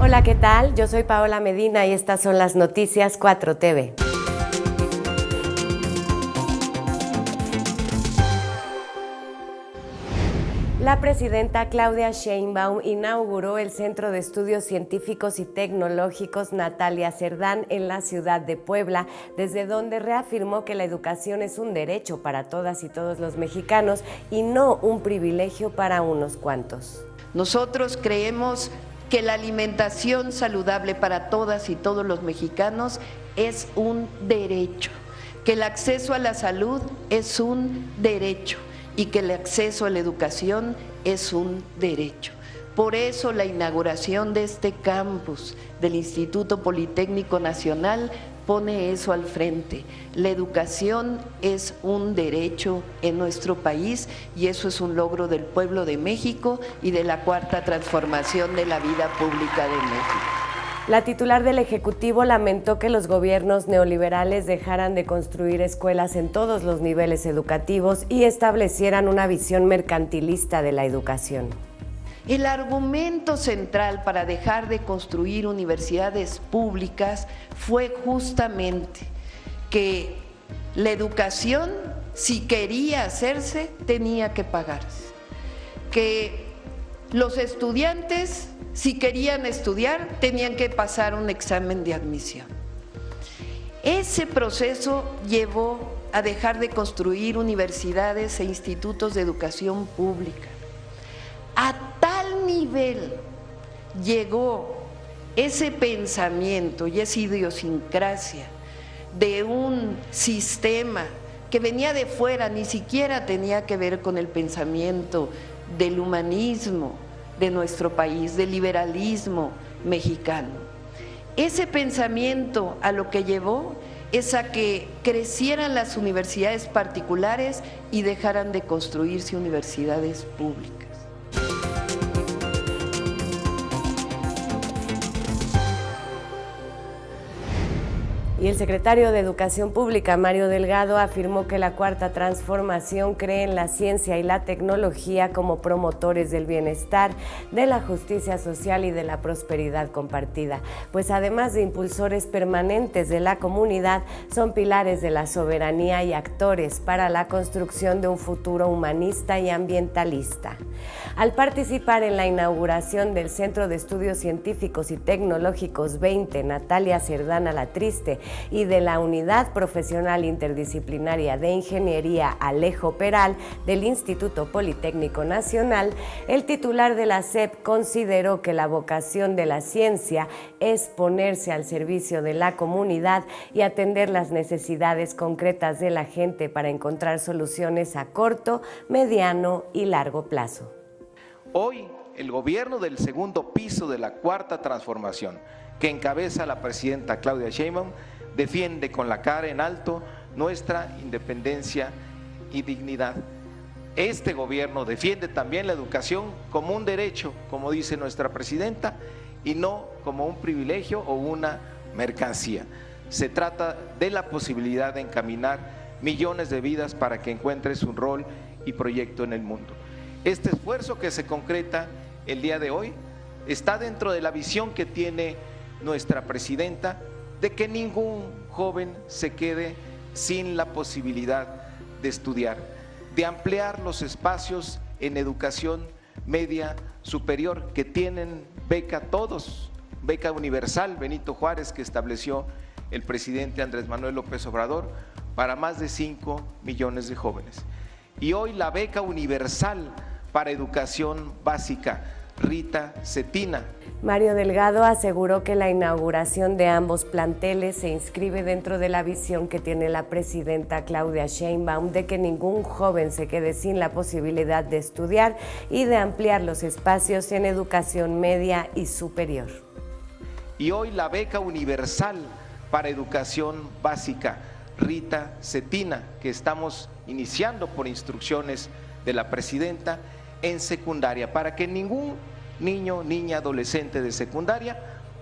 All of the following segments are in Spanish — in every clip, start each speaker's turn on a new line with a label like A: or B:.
A: Hola, ¿qué tal? Yo soy Paola Medina y estas son las noticias 4TV. La presidenta Claudia Sheinbaum inauguró el Centro de Estudios Científicos y Tecnológicos Natalia Cerdán en la ciudad de Puebla, desde donde reafirmó que la educación es un derecho para todas y todos los mexicanos y no un privilegio para unos cuantos.
B: Nosotros creemos que la alimentación saludable para todas y todos los mexicanos es un derecho, que el acceso a la salud es un derecho y que el acceso a la educación es un derecho. Por eso la inauguración de este campus del Instituto Politécnico Nacional pone eso al frente. La educación es un derecho en nuestro país y eso es un logro del pueblo de México y de la cuarta transformación de la vida pública de México.
A: La titular del Ejecutivo lamentó que los gobiernos neoliberales dejaran de construir escuelas en todos los niveles educativos y establecieran una visión mercantilista de la educación.
B: El argumento central para dejar de construir universidades públicas fue justamente que la educación, si quería hacerse, tenía que pagarse, que los estudiantes, si querían estudiar, tenían que pasar un examen de admisión. Ese proceso llevó a dejar de construir universidades e institutos de educación pública. A tal nivel llegó ese pensamiento y esa idiosincrasia de un sistema que venía de fuera, ni siquiera tenía que ver con el pensamiento del humanismo de nuestro país, del liberalismo mexicano. Ese pensamiento a lo que llevó es a que crecieran las universidades particulares y dejaran de construirse universidades públicas.
A: Y el secretario de Educación Pública, Mario Delgado, afirmó que la Cuarta Transformación cree en la ciencia y la tecnología como promotores del bienestar, de la justicia social y de la prosperidad compartida, pues además de impulsores permanentes de la comunidad, son pilares de la soberanía y actores para la construcción de un futuro humanista y ambientalista. Al participar en la inauguración del Centro de Estudios Científicos y Tecnológicos 20, Natalia Cerdán Alatriste, y de la Unidad Profesional Interdisciplinaria de Ingeniería Alejo Peral del Instituto Politécnico Nacional, el titular de la SEP consideró que la vocación de la ciencia es ponerse al servicio de la comunidad y atender las necesidades concretas de la gente para encontrar soluciones a corto, mediano y largo plazo.
C: Hoy, el gobierno del segundo piso de la Cuarta Transformación, que encabeza la presidenta Claudia Sheinbaum, defiende con la cara en alto nuestra independencia y dignidad. Este gobierno defiende también la educación como un derecho, como dice nuestra presidenta, y no como un privilegio o una mercancía. Se trata de la posibilidad de encaminar millones de vidas para que encuentres un rol y proyecto en el mundo. Este esfuerzo que se concreta el día de hoy está dentro de la visión que tiene nuestra presidenta de que ningún joven se quede sin la posibilidad de estudiar, de ampliar los espacios en educación media superior que tienen beca todos, beca universal Benito Juárez que estableció el presidente Andrés Manuel López Obrador para más de 5 millones de jóvenes. Y hoy la beca universal para educación básica Rita Cetina.
A: Mario Delgado aseguró que la inauguración de ambos planteles se inscribe dentro de la visión que tiene la presidenta Claudia Sheinbaum de que ningún joven se quede sin la posibilidad de estudiar y de ampliar los espacios en educación media y superior.
C: Y hoy la beca universal para educación básica, Rita Cetina, que estamos iniciando por instrucciones de la presidenta en secundaria, para que ningún niño, niña, adolescente de secundaria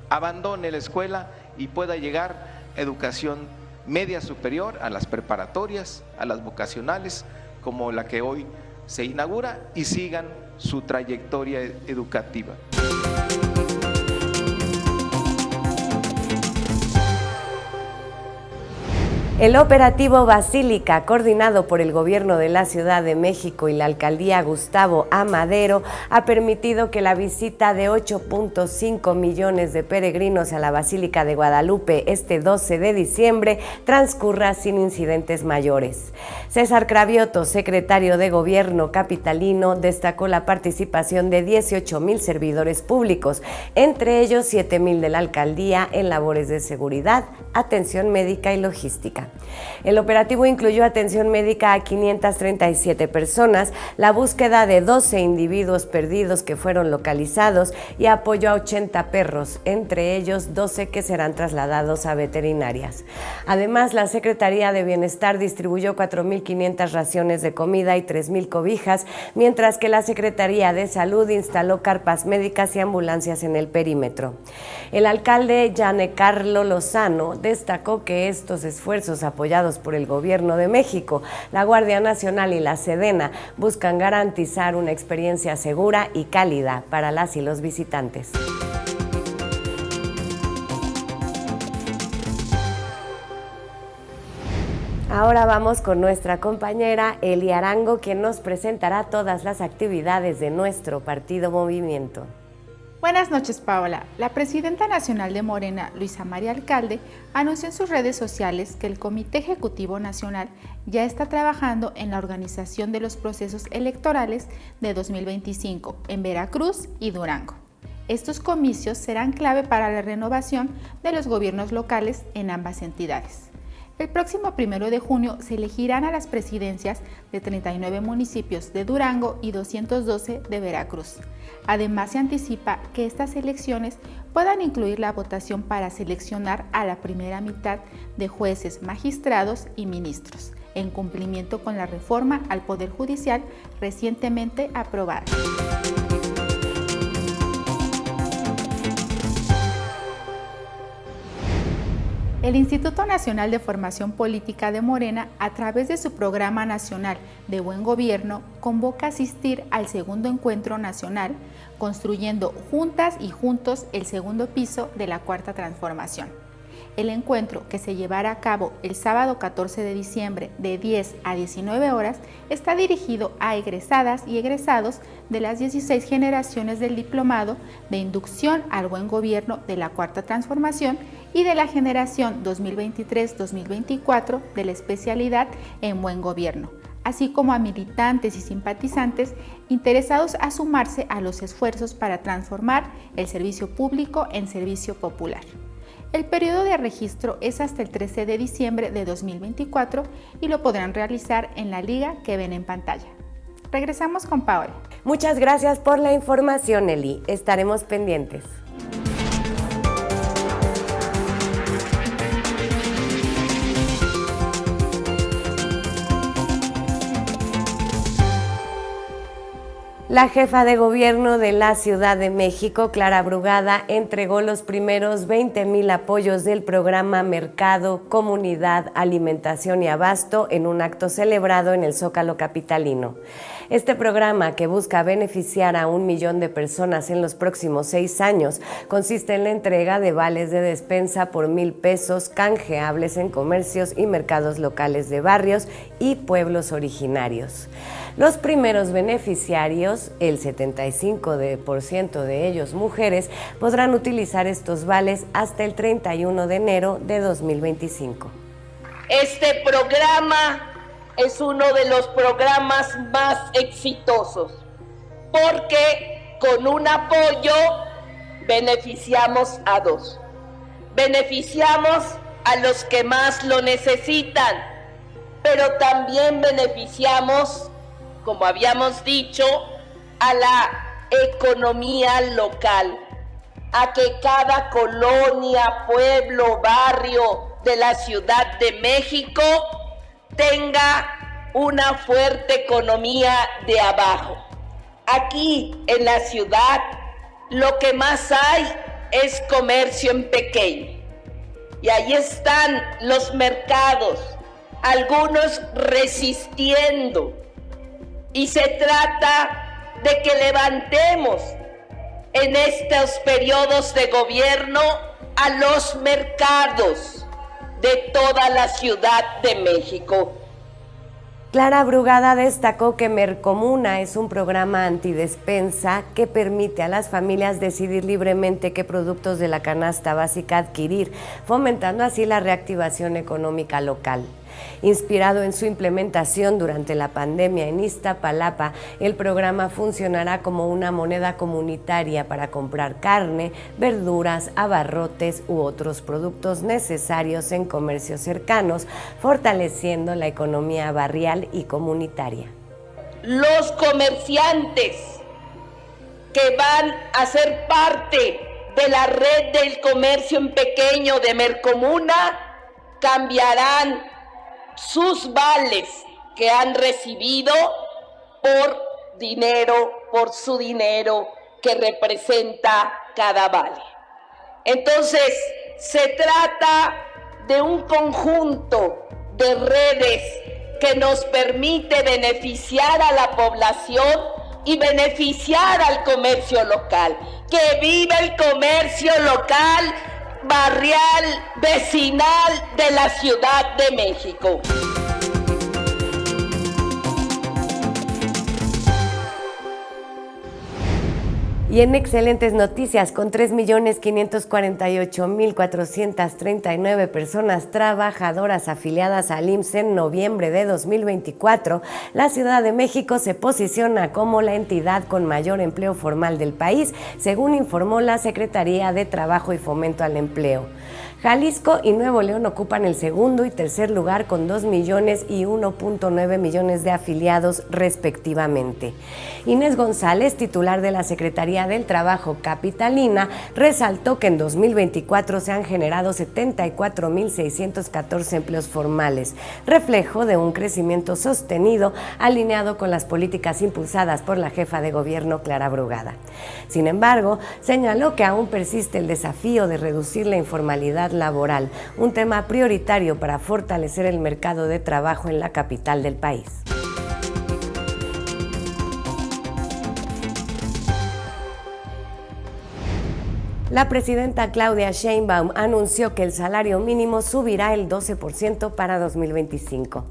C: abandone la escuela y pueda llegar a educación media superior, a las preparatorias, a las vocacionales, como la que hoy se inaugura, y sigan su trayectoria educativa.
A: El operativo Basílica, coordinado por el Gobierno de la Ciudad de México y la Alcaldía Gustavo A. Madero, ha permitido que la visita de 8.5 millones de peregrinos a la Basílica de Guadalupe este 12 de diciembre transcurra sin incidentes mayores. César Cravioto, secretario de Gobierno capitalino, destacó la participación de 18,000 servidores públicos, entre ellos 7,000 de la Alcaldía en labores de seguridad, atención médica y logística. El operativo incluyó atención médica a 537 personas, la búsqueda de 12 individuos perdidos que fueron localizados y apoyo a 80 perros, entre ellos 12 que serán trasladados a veterinarias. Además, la Secretaría de Bienestar distribuyó 4,500 raciones de comida y 3,000 cobijas, mientras que la Secretaría de Salud instaló carpas médicas y ambulancias en el perímetro. El alcalde Giancarlo Lozano destacó que estos esfuerzos apoyados por el Gobierno de México, la Guardia Nacional y la Sedena buscan garantizar una experiencia segura y cálida para las y los visitantes. Ahora vamos con nuestra compañera Eli Arango, quien nos presentará todas las actividades de nuestro partido Movimiento.
D: Buenas noches, Paola. La presidenta nacional de Morena, Luisa María Alcalde, anunció en sus redes sociales que el Comité Ejecutivo Nacional ya está trabajando en la organización de los procesos electorales de 2025 en Veracruz y Durango. Estos comicios serán clave para la renovación de los gobiernos locales en ambas entidades. El próximo 1 de junio se elegirán a las presidencias de 39 municipios de Durango y 212 de Veracruz. Además, se anticipa que estas elecciones puedan incluir la votación para seleccionar a la primera mitad de jueces, magistrados y ministros, en cumplimiento con la reforma al Poder Judicial recientemente aprobada. El Instituto Nacional de Formación Política de Morena, a través de su Programa Nacional de Buen Gobierno, convoca a asistir al segundo encuentro nacional, construyendo juntas y juntos el segundo piso de la Cuarta Transformación. El encuentro, que se llevará a cabo el sábado 14 de diciembre de 10 a 19 horas, está dirigido a egresadas y egresados de las 16 generaciones del Diplomado de Inducción al Buen Gobierno de la Cuarta Transformación y de la generación 2023-2024 de la especialidad en Buen Gobierno, así como a militantes y simpatizantes interesados a sumarse a los esfuerzos para transformar el servicio público en servicio popular. El periodo de registro es hasta el 13 de diciembre de 2024 y lo podrán realizar en la liga que ven en pantalla. Regresamos con Paola.
A: Muchas gracias por la información, Eli. Estaremos pendientes. La jefa de gobierno de la Ciudad de México, Clara Brugada, entregó los primeros 20,000 apoyos del programa Mercado, Comunidad, Alimentación y Abasto en un acto celebrado en el Zócalo capitalino. Este programa, que busca beneficiar a 1 millón de personas en los próximos 6 años, consiste en la entrega de vales de despensa por 1,000 pesos canjeables en comercios y mercados locales de barrios y pueblos originarios. Los primeros beneficiarios, el 75% de ellos mujeres, podrán utilizar estos vales hasta el 31 de enero de 2025.
E: Este programa es uno de los programas más exitosos porque con un apoyo beneficiamos a dos. Beneficiamos a los que más lo necesitan, pero también beneficiamos, como habíamos dicho, a la economía local, a que cada colonia, pueblo, barrio de la Ciudad de México tenga una fuerte economía de abajo. Aquí en la ciudad lo que más hay es comercio en pequeño. Y ahí están los mercados, algunos resistiendo. Y se trata de que levantemos en estos periodos de gobierno a los mercados de toda la Ciudad de México.
A: Clara Brugada destacó que Mercomuna es un programa antidespensa que permite a las familias decidir libremente qué productos de la canasta básica adquirir, fomentando así la reactivación económica local. Inspirado en su implementación durante la pandemia en Iztapalapa, el programa funcionará como una moneda comunitaria para comprar carne, verduras, abarrotes u otros productos necesarios en comercios cercanos, fortaleciendo la economía barrial y comunitaria.
E: Los comerciantes que van a ser parte de la red del comercio en pequeño de Mercomuna cambiarán sus vales que han recibido por dinero, por su dinero que representa cada vale. Entonces, se trata de un conjunto de redes que nos permite beneficiar a la población y beneficiar al comercio local. ¡Que viva el comercio local, barrial, vecinal de la Ciudad de México!
A: Y en excelentes noticias, con 3.548.439 personas trabajadoras afiliadas al IMSS en noviembre de 2024, la Ciudad de México se posiciona como la entidad con mayor empleo formal del país, según informó la Secretaría de Trabajo y Fomento al Empleo. Jalisco y Nuevo León ocupan el segundo y tercer lugar con 2 millones y 1.9 millones de afiliados respectivamente. Inés González, titular de la Secretaría del Trabajo capitalina, resaltó que en 2024 se han generado 74.614 empleos formales, reflejo de un crecimiento sostenido alineado con las políticas impulsadas por la jefa de gobierno Clara Brugada. Sin embargo, señaló que aún persiste el desafío de reducir la informalidad laboral, un tema prioritario para fortalecer el mercado de trabajo en la capital del país. La presidenta Claudia Sheinbaum anunció que el salario mínimo subirá el 12% para 2025.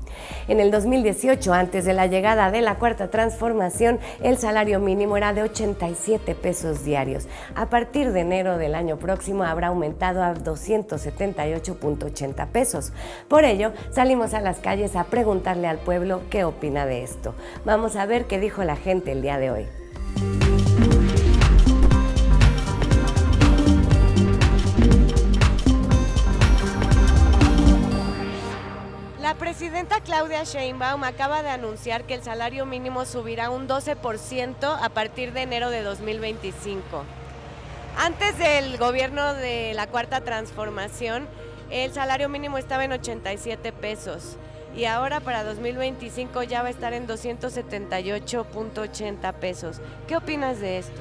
A: En el 2018, antes de la llegada de la Cuarta Transformación, el salario mínimo era de 87 pesos diarios. A partir de enero del año próximo habrá aumentado a 278.80 pesos. Por ello, salimos a las calles a preguntarle al pueblo qué opina de esto. Vamos a ver qué dijo la gente el día de hoy. La presidenta Claudia Sheinbaum acaba de anunciar que el salario mínimo subirá un 12% a partir de enero de 2025. Antes del gobierno de la Cuarta Transformación, el salario mínimo estaba en 87 pesos y ahora para 2025 ya va a estar en 278.80 pesos. ¿Qué opinas de esto?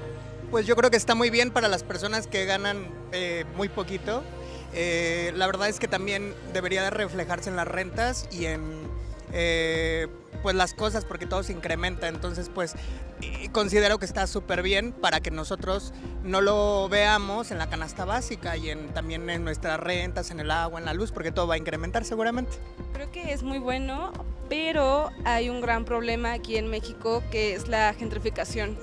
F: Pues yo creo que está muy bien para las personas que ganan muy poquito. La verdad es que también debería de reflejarse en las rentas y en pues las cosas, porque todo se incrementa. Entonces pues considero que está súper bien para que nosotros no lo veamos en la canasta básica y también en nuestras rentas, en el agua, en la luz, porque todo va a incrementar seguramente.
G: Creo que es muy bueno, pero hay un gran problema aquí en México, que es la gentrificación,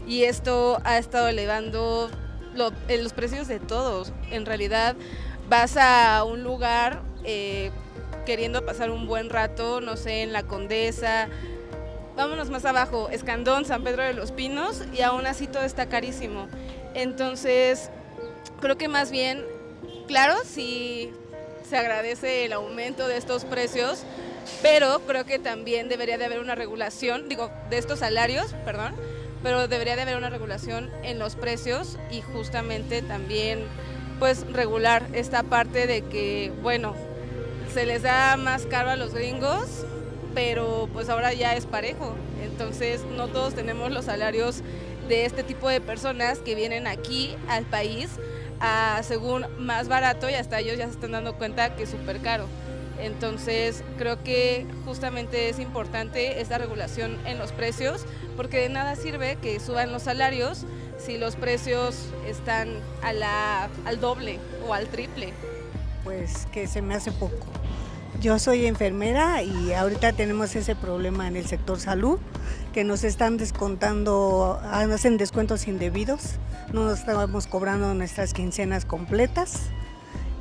G: y esto ha estado elevando los precios de todos. En realidad vas a un lugar queriendo pasar un buen rato, no sé, en la Condesa, vámonos más abajo, Escandón, San Pedro de los Pinos, y aún así todo está carísimo. Entonces, creo que más bien, claro, sí se agradece el aumento de estos precios, pero creo que también debería de haber una regulación, de estos salarios, perdón, pero debería de haber una regulación en los precios y justamente también pues regular esta parte de que, bueno, se les da más caro a los gringos, pero pues ahora ya es parejo, entonces no todos tenemos los salarios de este tipo de personas que vienen aquí al país según más barato y hasta ellos ya se están dando cuenta que es súper caro. Entonces creo que justamente es importante esta regulación en los precios, porque de nada sirve que suban los salarios si los precios están al doble o al triple.
H: Pues que se me hace poco. Yo soy enfermera y ahorita tenemos ese problema en el sector salud, que nos están descontando, hacen descuentos indebidos, no nos estamos cobrando nuestras quincenas completas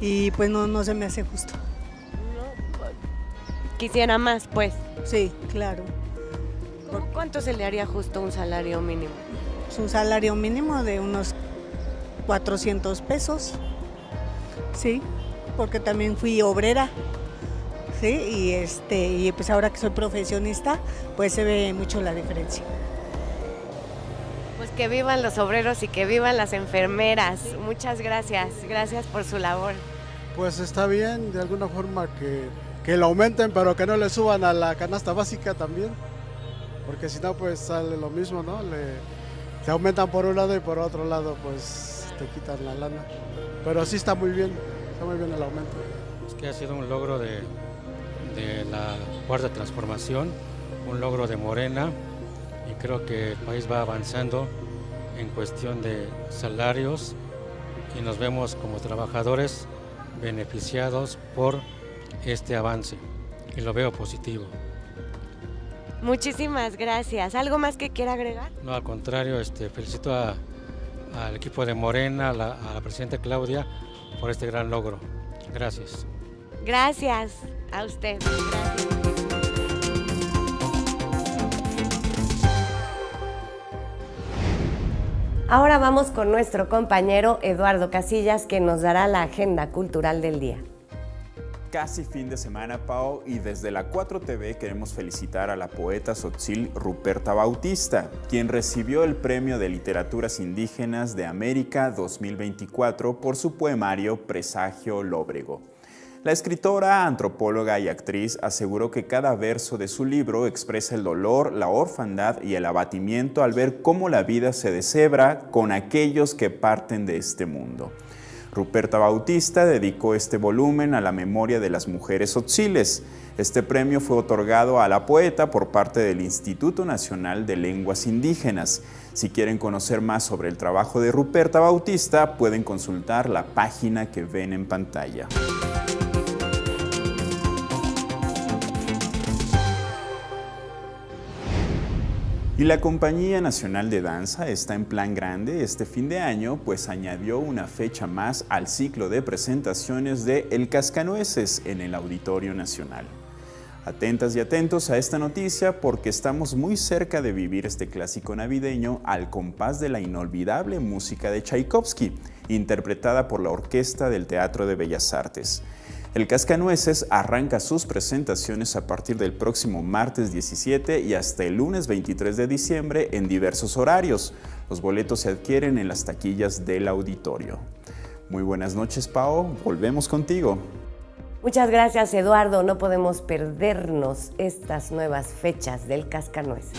H: y pues no se me hace justo.
A: Quisiera más, pues.
H: Sí, claro.
A: ¿Cuánto se le haría justo un salario mínimo?
H: Es un salario mínimo de unos 400 pesos, sí, porque también fui obrera, sí, y pues ahora que soy profesionista, pues se ve mucho la diferencia.
A: Pues que vivan los obreros y que vivan las enfermeras. Muchas gracias, gracias por su labor.
I: Pues está bien, de alguna forma que lo aumenten, pero que no le suban a la canasta básica también, porque si no pues sale lo mismo, ¿no? Se aumentan por un lado y por otro lado pues te quitan la lana, pero sí está muy bien el aumento.
J: Es que ha sido un logro de la Cuarta Transformación, un logro de Morena, y creo que el país va avanzando en cuestión de salarios y nos vemos como trabajadores beneficiados por este avance y lo veo positivo.
A: Muchísimas gracias. ¿Algo más que quiera agregar?
J: No, al contrario, felicito al equipo de Morena, a la presidenta Claudia por este gran logro. Gracias.
A: Gracias a usted. Gracias. Ahora vamos con nuestro compañero Eduardo Casillas, que nos dará la agenda cultural del día.
K: Casi fin de semana, Pao, y desde la 4TV queremos felicitar a la poeta tzotzil Ruperta Bautista, quien recibió el Premio de Literaturas Indígenas de América 2024 por su poemario Presagio Lóbrego. La escritora, antropóloga y actriz aseguró que cada verso de su libro expresa el dolor, la orfandad y el abatimiento al ver cómo la vida se deshebra con aquellos que parten de este mundo. Ruperta Bautista dedicó este volumen a la memoria de las mujeres tzotziles. Este premio fue otorgado a la poeta por parte del Instituto Nacional de Lenguas Indígenas. Si quieren conocer más sobre el trabajo de Ruperta Bautista, pueden consultar la página que ven en pantalla. Y la Compañía Nacional de Danza está en plan grande este fin de año, pues añadió una fecha más al ciclo de presentaciones de El Cascanueces en el Auditorio Nacional. Atentas y atentos a esta noticia porque estamos muy cerca de vivir este clásico navideño al compás de la inolvidable música de Tchaikovsky, interpretada por la Orquesta del Teatro de Bellas Artes. El Cascanueces arranca sus presentaciones a partir del próximo martes 17 y hasta el lunes 23 de diciembre en diversos horarios. Los boletos se adquieren en las taquillas del auditorio. Muy buenas noches, Pao. Volvemos contigo.
A: Muchas gracias, Eduardo. No podemos perdernos estas nuevas fechas del Cascanueces.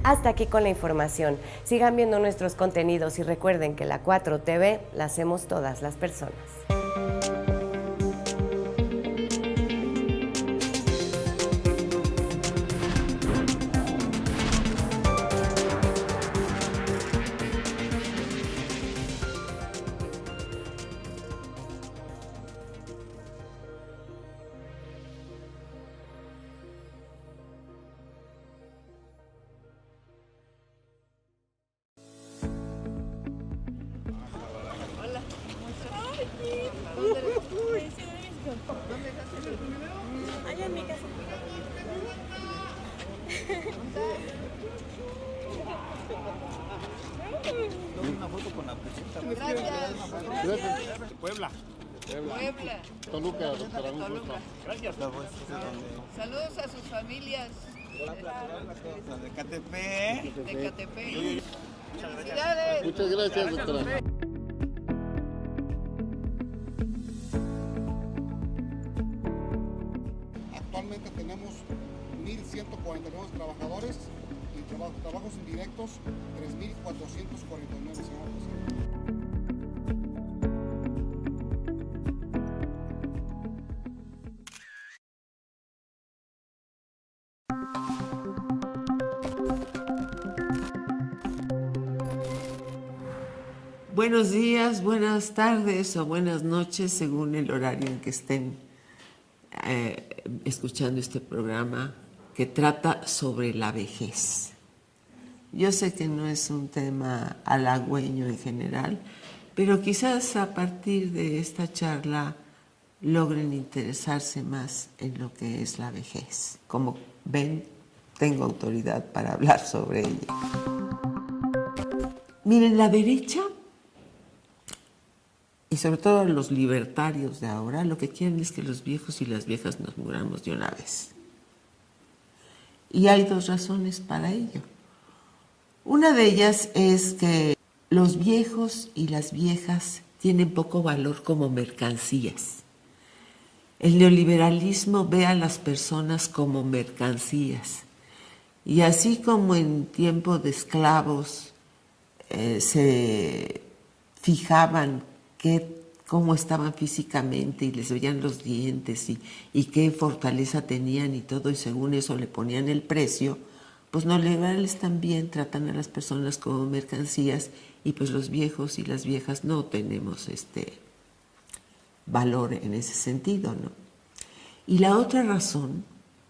A: Hasta aquí con la información. Sigan viendo nuestros contenidos y recuerden que la 4TV la hacemos todas las personas.
L: con la presita.
M: Gracias.
L: Puebla.
M: Puebla.
L: Toluca, doctora.
M: Toluca.
L: Gracias.
M: Saludos a sus familias.
L: De Catepec.
M: De Catepec. Felicidades.
L: Muchas gracias, doctora.
N: Actualmente tenemos 1.149 trabajadores y trabajos indirectos 3.449, señora presidenta.
O: Buenos días, buenas tardes o buenas noches, según el horario en que estén escuchando este programa que trata sobre la vejez. Yo sé que no es un tema halagüeño en general, pero quizás a partir de esta charla logren interesarse más en lo que es la vejez. Como ven, tengo autoridad para hablar sobre ella. Miren, la derecha, y sobre todo los libertarios de ahora, lo que quieren es que los viejos y las viejas nos muramos de una vez. Y hay dos razones para ello. Una de ellas es que los viejos y las viejas tienen poco valor como mercancías. El neoliberalismo ve a las personas como mercancías. Y así como en tiempo de esclavos se fijaban cómo estaban físicamente y les veían los dientes y qué fortaleza tenían y todo, y según eso le ponían el precio, pues los liberales también tratan a las personas como mercancías, y pues los viejos y las viejas no tenemos valor en ese sentido, ¿no? Y la otra razón,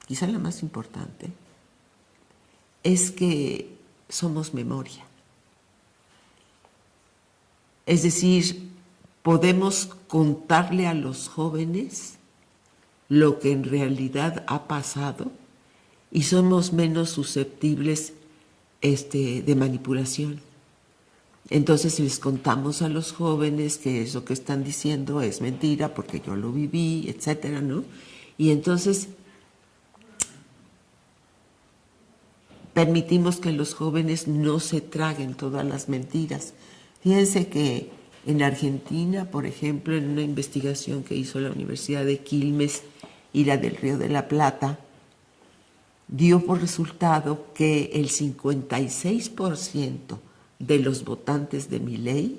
O: quizá la más importante, es que somos memoria. Es decir, podemos contarle a los jóvenes lo que en realidad ha pasado y somos menos susceptibles de manipulación. Entonces les contamos a los jóvenes que eso que están diciendo es mentira porque yo lo viví, etcétera, ¿no? Y entonces permitimos que los jóvenes no se traguen todas las mentiras. Fíjense que en Argentina, por ejemplo, en una investigación que hizo la Universidad de Quilmes y la del Río de la Plata, dio por resultado que el 56% de los votantes de Milei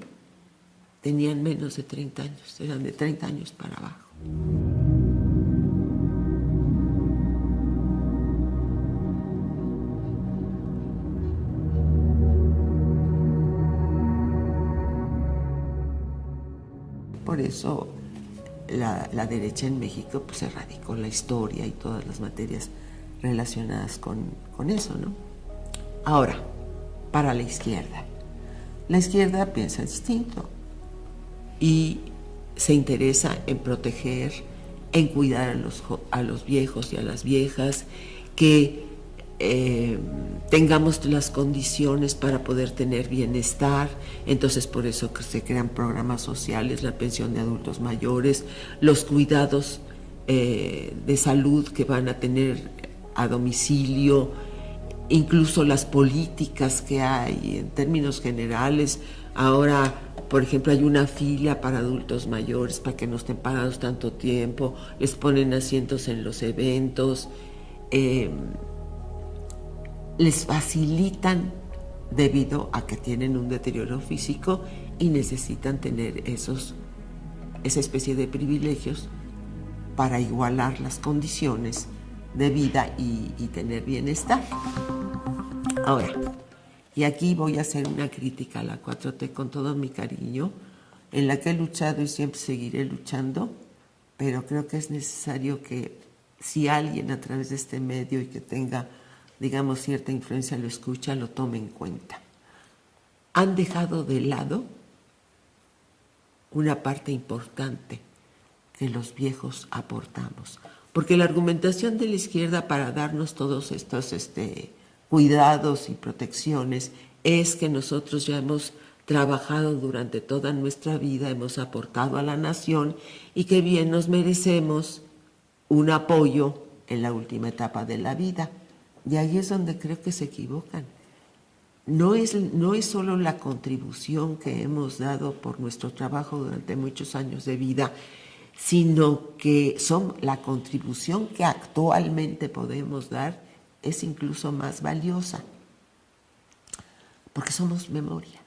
O: tenían menos de 30 años, eran de 30 años para abajo. Por eso la derecha en México pues erradicó la historia y todas las materias relacionadas con eso, ¿no? Ahora, para la izquierda piensa distinto y se interesa en proteger, en cuidar a los viejos y a las viejas, que tengamos las condiciones para poder tener bienestar. Entonces por eso que se crean programas sociales, la pensión de adultos mayores, los cuidados de salud que van a tener a domicilio, incluso las políticas que hay en términos generales. Ahora, por ejemplo, hay una fila para adultos mayores para que no estén parados tanto tiempo, les ponen asientos en los eventos, les facilitan debido a que tienen un deterioro físico y necesitan tener esa especie de privilegios para igualar las condiciones de vida y tener bienestar. Ahora, y aquí voy a hacer una crítica a la 4T con todo mi cariño, en la que he luchado y siempre seguiré luchando, pero creo que es necesario que si alguien a través de este medio y que tenga, digamos, cierta influencia lo escucha, lo tome en cuenta. Han dejado de lado una parte importante que los viejos aportamos, porque la argumentación de la izquierda para darnos todos estos cuidados y protecciones es que nosotros ya hemos trabajado durante toda nuestra vida, hemos aportado a la nación y que bien nos merecemos un apoyo en la última etapa de la vida. Y ahí es donde creo que se equivocan. No es solo la contribución que hemos dado por nuestro trabajo durante muchos años de vida, sino que son la contribución que actualmente podemos dar es incluso más valiosa, porque somos memoria,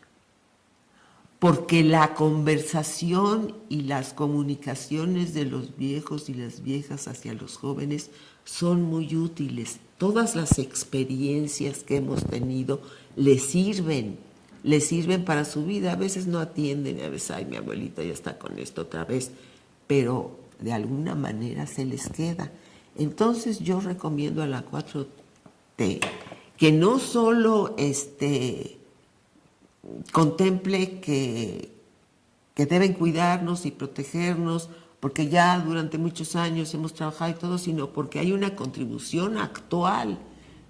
O: porque la conversación y las comunicaciones de los viejos y las viejas hacia los jóvenes son muy útiles. Todas las experiencias que hemos tenido les sirven para su vida. A veces no atienden, a veces, ay, mi abuelita ya está con esto otra vez, pero de alguna manera se les queda. Entonces yo recomiendo a la 4T que no solo contemple que deben cuidarnos y protegernos, porque ya durante muchos años hemos trabajado y todo, sino porque hay una contribución actual,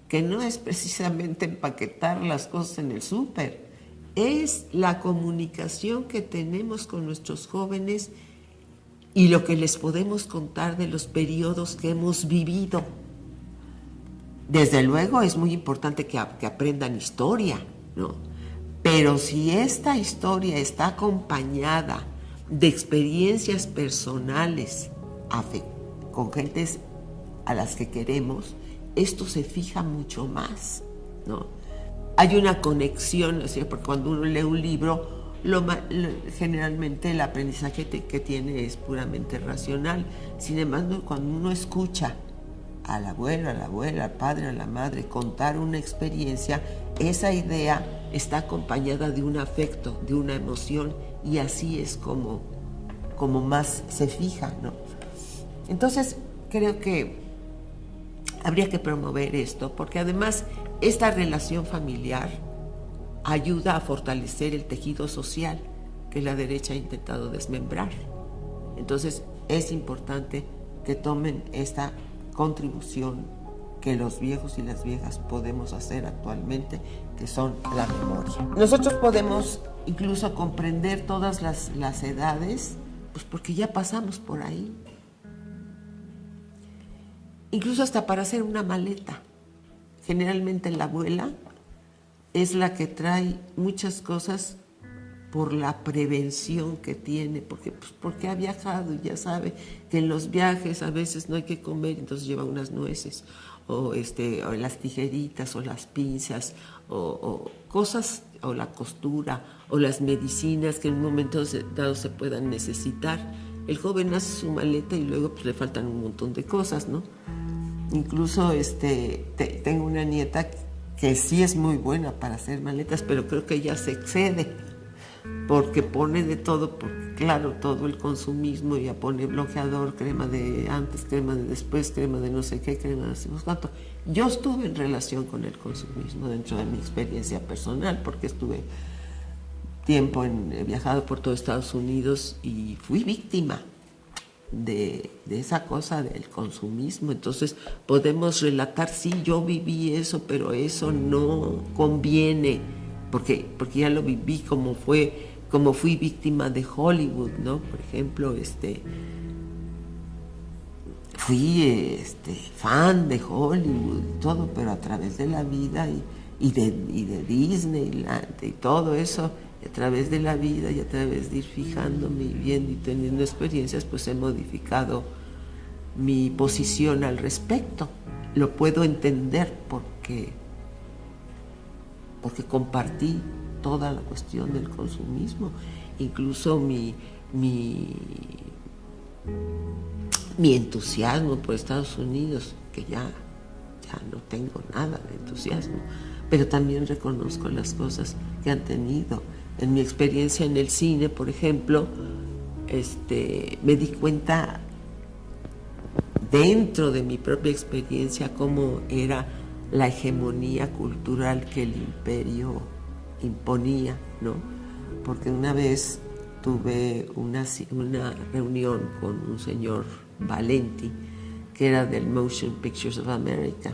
O: que no es precisamente empaquetar las cosas en el súper, es la comunicación que tenemos con nuestros jóvenes y lo que les podemos contar de los periodos que hemos vivido. Desde luego es muy importante que aprendan historia, ¿no? Pero si esta historia está acompañada de experiencias personales con gentes a las que queremos, esto se fija mucho más, ¿no? Hay una conexión, ¿no? Porque cuando uno lee un libro, generalmente el aprendizaje que tiene es puramente racional. Sin embargo, cuando uno escucha al abuelo, al padre, a la madre contar una experiencia, esa idea está acompañada de un afecto, de una emoción, y así es como más se fija, ¿no? Entonces, creo que habría que promover esto, porque además esta relación familiar ayuda a fortalecer el tejido social que la derecha ha intentado desmembrar. Entonces, es importante que tomen esta contribución que los viejos y las viejas podemos hacer actualmente, que son la memoria. Nosotros podemos incluso comprender todas las edades, pues porque ya pasamos por ahí. Incluso hasta para hacer una maleta. Generalmente la abuela es la que trae muchas cosas por la prevención que tiene, porque ha viajado y ya sabe que en los viajes a veces no hay que comer, entonces lleva unas nueces, o las tijeritas, o las pinzas, o cosas, o la costura, o las medicinas que en un momento dado se puedan necesitar. El joven hace su maleta y luego pues le faltan un montón de cosas, ¿no? Incluso tengo una nieta que sí es muy buena para hacer maletas, pero creo que ella se excede, porque pone de todo, porque claro, todo el consumismo, ya pone bloqueador, crema de antes, crema de después, crema de no sé qué, crema de no sé cuánto. Yo estuve en relación con el consumismo dentro de mi experiencia personal, porque estuve tiempo he viajado por todo Estados Unidos y fui víctima de esa cosa del consumismo. Entonces podemos relatar, sí, yo viví eso, pero eso no conviene, porque ya lo viví como fui víctima de Hollywood, ¿no? Por ejemplo, fui fan de Hollywood, todo, pero a través de la vida y de Disneyland y todo eso. A través de la vida y a través de ir fijándome y viendo y teniendo experiencias, pues he modificado mi posición al respecto. Lo puedo entender porque compartí toda la cuestión del consumismo, incluso mi entusiasmo por Estados Unidos, que ya no tengo nada de entusiasmo, pero también reconozco las cosas que han tenido. En mi experiencia en el cine, por ejemplo, me di cuenta dentro de mi propia experiencia cómo era la hegemonía cultural que el imperio imponía, ¿no? Porque una vez tuve una reunión con un señor Valenti, que era del Motion Pictures of America,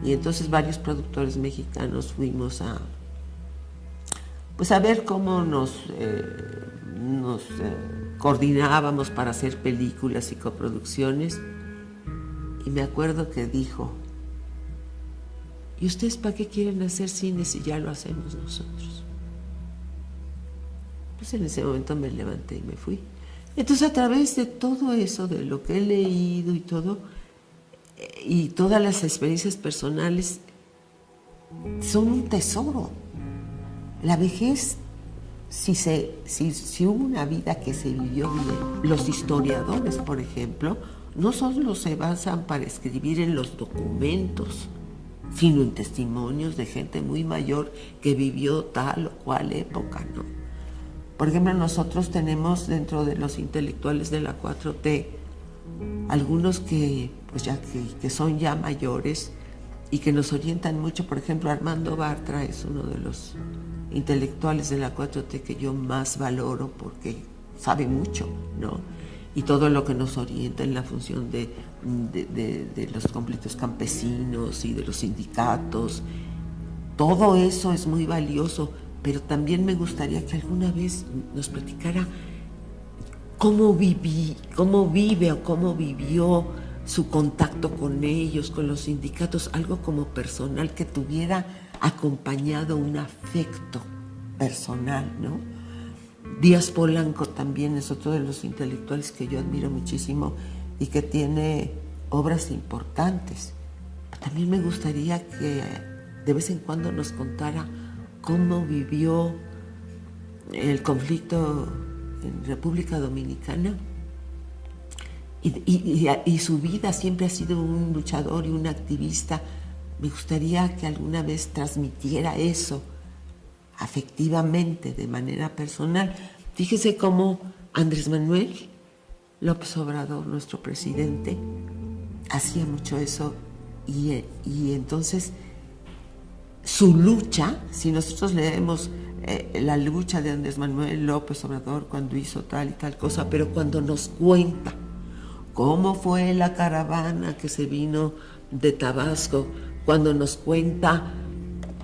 O: y entonces varios productores mexicanos fuimos a pues a ver cómo nos coordinábamos para hacer películas y coproducciones. Y me acuerdo que dijo: ¿y ustedes para qué quieren hacer cine si ya lo hacemos nosotros? Pues en ese momento me levanté y me fui. Entonces, a través de todo eso, de lo que he leído y todo, y todas las experiencias personales, son un tesoro. La vejez, si hubo una vida que se vivió bien, los historiadores, por ejemplo, no solo se basan para escribir en los documentos, sino en testimonios de gente muy mayor que vivió tal o cual época, ¿no? Por ejemplo, nosotros tenemos dentro de los intelectuales de la 4T algunos que, pues ya que son ya mayores y que nos orientan mucho. Por ejemplo, Armando Bartra es uno de los intelectuales de la 4T que yo más valoro porque sabe mucho, ¿no? Y todo lo que nos orienta en la función de los conflictos campesinos y de los sindicatos, todo eso es muy valioso, pero también me gustaría que alguna vez nos platicara cómo vive o cómo vivió su contacto con ellos, con los sindicatos, algo como personal, que tuviera acompañado un afecto personal, ¿no? Díaz Polanco también es otro de los intelectuales que yo admiro muchísimo y que tiene obras importantes. También me gustaría que de vez en cuando nos contara cómo vivió el conflicto en República Dominicana y su vida. Siempre ha sido un luchador y un activista. Me gustaría que alguna vez transmitiera eso afectivamente, de manera personal. Fíjese cómo Andrés Manuel López Obrador, nuestro presidente, hacía mucho eso y entonces su lucha, si nosotros leemos la lucha de Andrés Manuel López Obrador cuando hizo tal y tal cosa, pero cuando nos cuenta cómo fue la caravana que se vino de Tabasco, cuando nos cuenta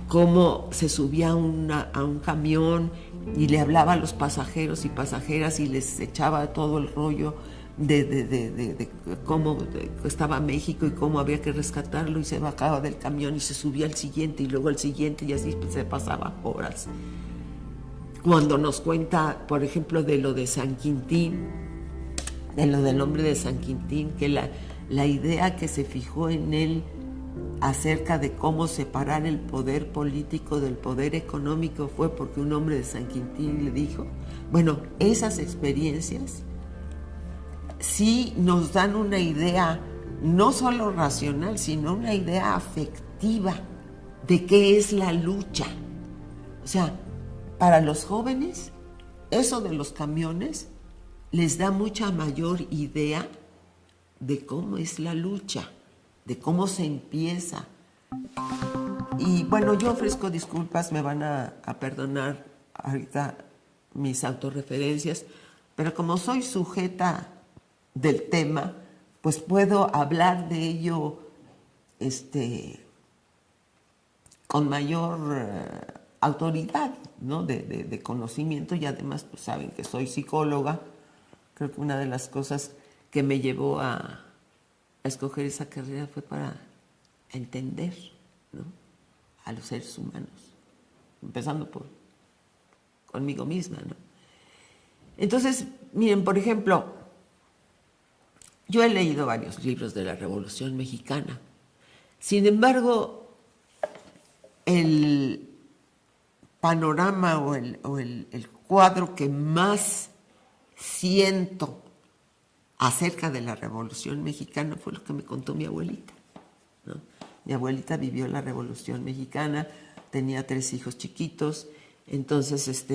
O: cómo se subía a un camión y le hablaba a los pasajeros y pasajeras y les echaba todo el rollo de cómo estaba México y cómo había que rescatarlo, y se bajaba del camión y se subía al siguiente y luego al siguiente, y así se pasaba horas. Cuando nos cuenta, por ejemplo, de lo de San Quintín, de lo del hombre de San Quintín, que la idea que se fijó en él acerca de cómo separar el poder político del poder económico fue porque un hombre de San Quintín le dijo. Bueno, esas experiencias sí nos dan una idea no solo racional, sino una idea afectiva de qué es la lucha. O sea, para los jóvenes, eso de los camiones les da mucha mayor idea de cómo es la lucha, de cómo se empieza. Y bueno, yo ofrezco disculpas, me van a perdonar ahorita mis autorreferencias, pero como soy sujeta del tema, pues puedo hablar de ello con mayor autoridad, ¿no? de conocimiento, y además pues saben que soy psicóloga. Creo que una de las cosas que me llevó a escoger esa carrera fue para entender, ¿no?, a los seres humanos, empezando conmigo misma, ¿no? Entonces, miren, por ejemplo, yo he leído varios libros de la Revolución Mexicana. Sin embargo, el panorama o el cuadro que más siento acerca de la Revolución Mexicana fue lo que me contó mi abuelita, ¿no? Mi abuelita vivió la Revolución Mexicana, tenía 3 hijos chiquitos, entonces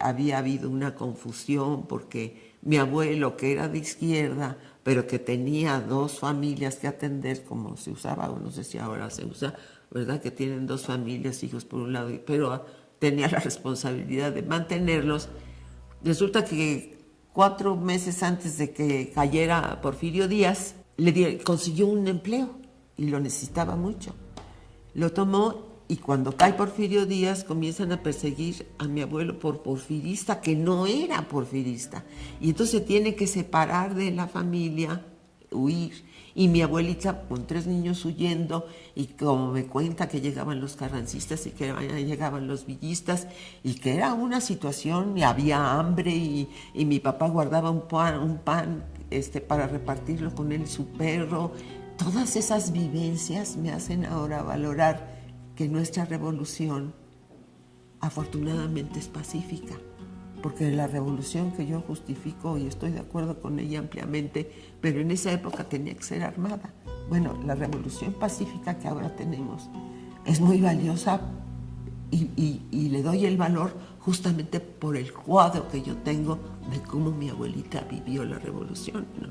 O: había habido una confusión porque mi abuelo, que era de izquierda, pero que tenía 2 familias que atender, como se usaba, o no sé si ahora se usa, ¿verdad?, que tienen 2 familias, hijos por un lado, pero tenía la responsabilidad de mantenerlos. Resulta que 4 meses antes de que cayera Porfirio Díaz, consiguió un empleo y lo necesitaba mucho. Lo tomó Y cuando cae Porfirio Díaz comienzan a perseguir a mi abuelo por porfirista, que no era porfirista. Y entonces se tiene que separar de la familia, huir. Y mi abuelita con 3 niños huyendo, y como me cuenta que llegaban los carrancistas y que llegaban los villistas, y que era una situación, y había hambre, y mi papá guardaba un pan para repartirlo con él y su perro. Todas esas vivencias me hacen ahora valorar que nuestra revolución afortunadamente es pacífica, porque la revolución que yo justifico y estoy de acuerdo con ella ampliamente, pero en esa época tenía que ser armada. Bueno, la revolución pacífica que ahora tenemos es muy valiosa y le doy el valor justamente por el cuadro que yo tengo de cómo mi abuelita vivió la revolución, ¿no?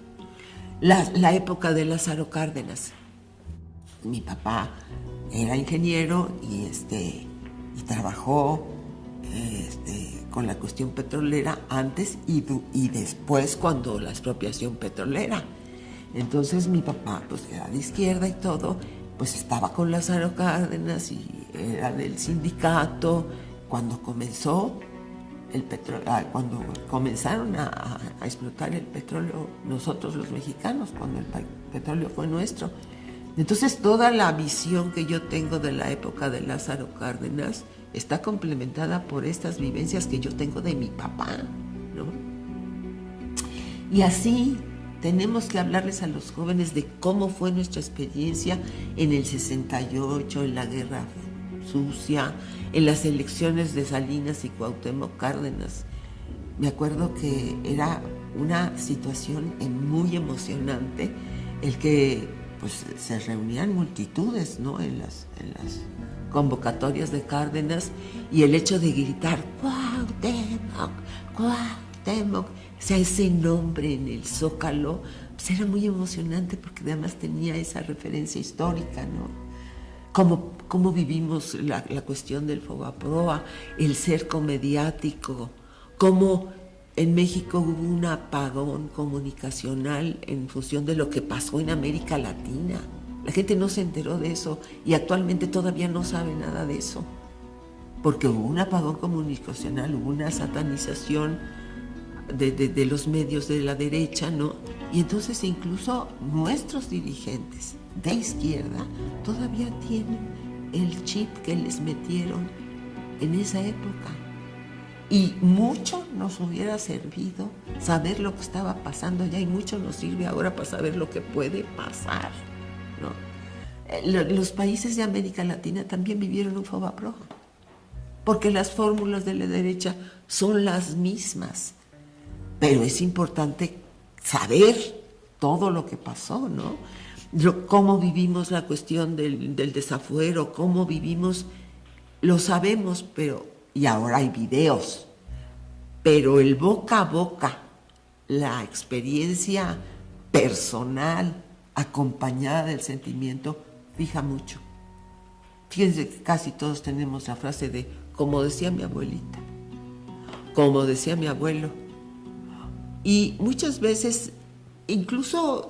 O: La época de Lázaro Cárdenas. Mi papá era ingeniero y trabajó con la cuestión petrolera antes y después cuando la expropiación petrolera. Entonces mi papá, pues que era de izquierda y todo, pues estaba con Lázaro Cárdenas y era del sindicato. Cuando comenzó el petróleo, cuando comenzaron a explotar el petróleo, nosotros los mexicanos, cuando el petróleo fue nuestro. Entonces toda la visión que yo tengo de la época de Lázaro Cárdenas está complementada por estas vivencias que yo tengo de mi papá, ¿no? Y así tenemos que hablarles a los jóvenes de cómo fue nuestra experiencia en el 68, en la Guerra Sucia, en las elecciones de Salinas y Cuauhtémoc Cárdenas. Me acuerdo que era una situación muy emocionante el que pues se reunían multitudes, ¿no? en las convocatorias de Cárdenas, y el hecho de gritar Cuauhtémoc, Cuauhtémoc, o sea, ese nombre en el Zócalo, pues era muy emocionante porque además tenía esa referencia histórica, ¿no? Cómo vivimos la cuestión del Fobaproa, el cerco mediático, cómo en México hubo un apagón comunicacional en función de lo que pasó en América Latina. La gente no se enteró de eso y actualmente todavía no sabe nada de eso, porque hubo un apagón comunicacional, hubo una satanización de los medios de la derecha, ¿no? Y entonces incluso nuestros dirigentes de izquierda todavía tienen el chip que les metieron en esa época. Y mucho nos hubiera servido saber lo que estaba pasando allá, y mucho nos sirve ahora para saber lo que puede pasar, ¿no? Los países de América Latina también vivieron un Fobaproa, porque las fórmulas de la derecha son las mismas. Pero es importante saber todo lo que pasó, ¿no? Cómo vivimos la cuestión del desafuero, cómo vivimos, lo sabemos, y ahora hay videos, pero el boca a boca, la experiencia personal acompañada del sentimiento, fija mucho. Fíjense que casi todos tenemos la frase de, como decía mi abuelita, como decía mi abuelo. Y muchas veces, incluso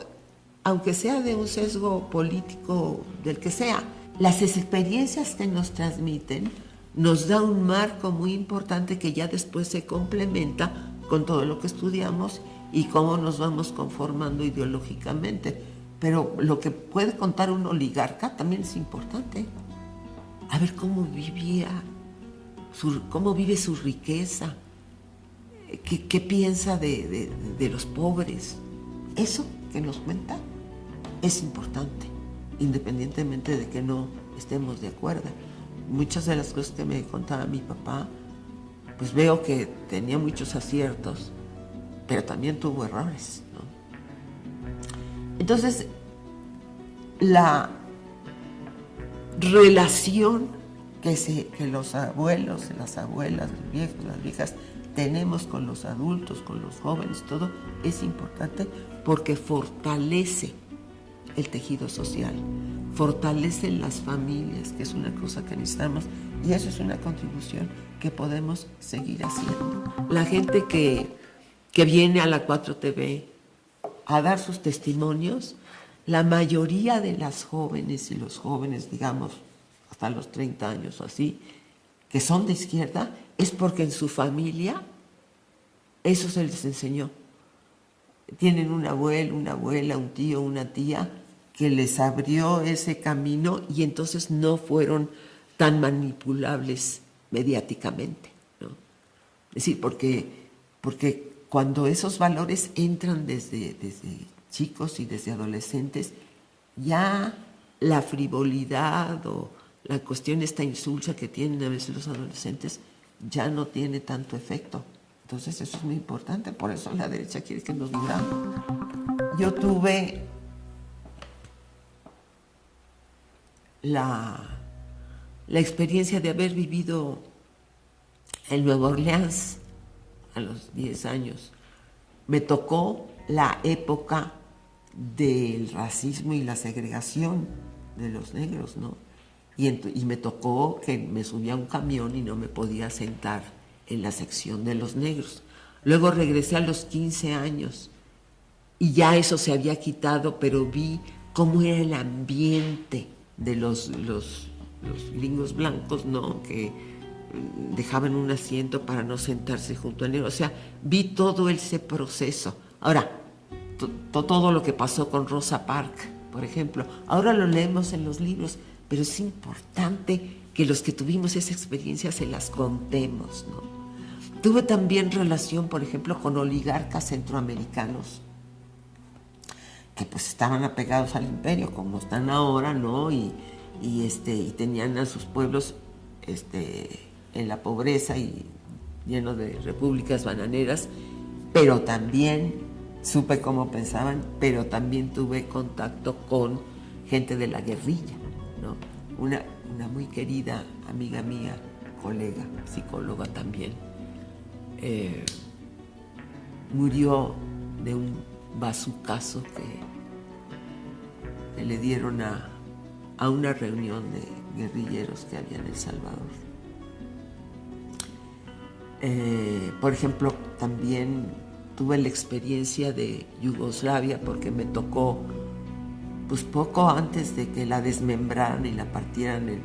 O: aunque sea de un sesgo político, del que sea, las experiencias que nos transmiten nos da un marco muy importante que ya después se complementa con todo lo que estudiamos y cómo nos vamos conformando ideológicamente. Pero lo que puede contar un oligarca también es importante. A ver cómo vivía, cómo vive su riqueza, qué piensa de los pobres. Eso que nos cuenta es importante, independientemente de que no estemos de acuerdo. Muchas de las cosas que me contaba mi papá, pues veo que tenía muchos aciertos, pero también tuvo errores, ¿no? Entonces, la relación que los abuelos, las abuelas, los viejos, las viejas, tenemos con los adultos, con los jóvenes, todo es importante porque fortalece el tejido social, fortalece las familias, que es una cosa que necesitamos, y eso es una contribución que podemos seguir haciendo. La gente que viene a la 4TV a dar sus testimonios, la mayoría de las jóvenes y los jóvenes, digamos, hasta los 30 años o así, que son de izquierda, es porque en su familia eso se les enseñó. Tienen un abuelo, una abuela, un tío, una tía que les abrió ese camino y entonces no fueron tan manipulables mediáticamente, ¿no? Es decir, porque cuando esos valores entran desde chicos y desde adolescentes, ya la frivolidad o la cuestión esta insulsa que tienen a veces los adolescentes ya no tiene tanto efecto. Entonces eso es muy importante, por eso la derecha quiere que nos duramos. Yo tuve la experiencia de haber vivido en Nueva Orleans a los 10 años. Me tocó la época del racismo y la segregación de los negros, ¿no? Y me tocó que me subía a un camión y no me podía sentar en la sección de los negros. Luego regresé a los 15 años y ya eso se había quitado, pero vi cómo era el ambiente de los gringos blancos, ¿no? Que dejaban un asiento para no sentarse junto al negro. O sea, vi todo ese proceso. Ahora, todo lo que pasó con Rosa Parks, por ejemplo, ahora lo leemos en los libros, pero es importante que los que tuvimos esa experiencia se las contemos, ¿no? Tuve también relación, por ejemplo, con oligarcas centroamericanos que pues estaban apegados al imperio, como están ahora, ¿no? Y tenían a sus pueblos en la pobreza y llenos de repúblicas bananeras, pero también supe cómo pensaban, pero también tuve contacto con gente de la guerrilla, ¿no? Una muy querida amiga mía, colega, psicóloga también, murió de un bazucazo que le dieron a una reunión de guerrilleros que había en El Salvador. Por ejemplo, también tuve la experiencia de Yugoslavia porque me tocó pues poco antes de que la desmembraran y la partieran en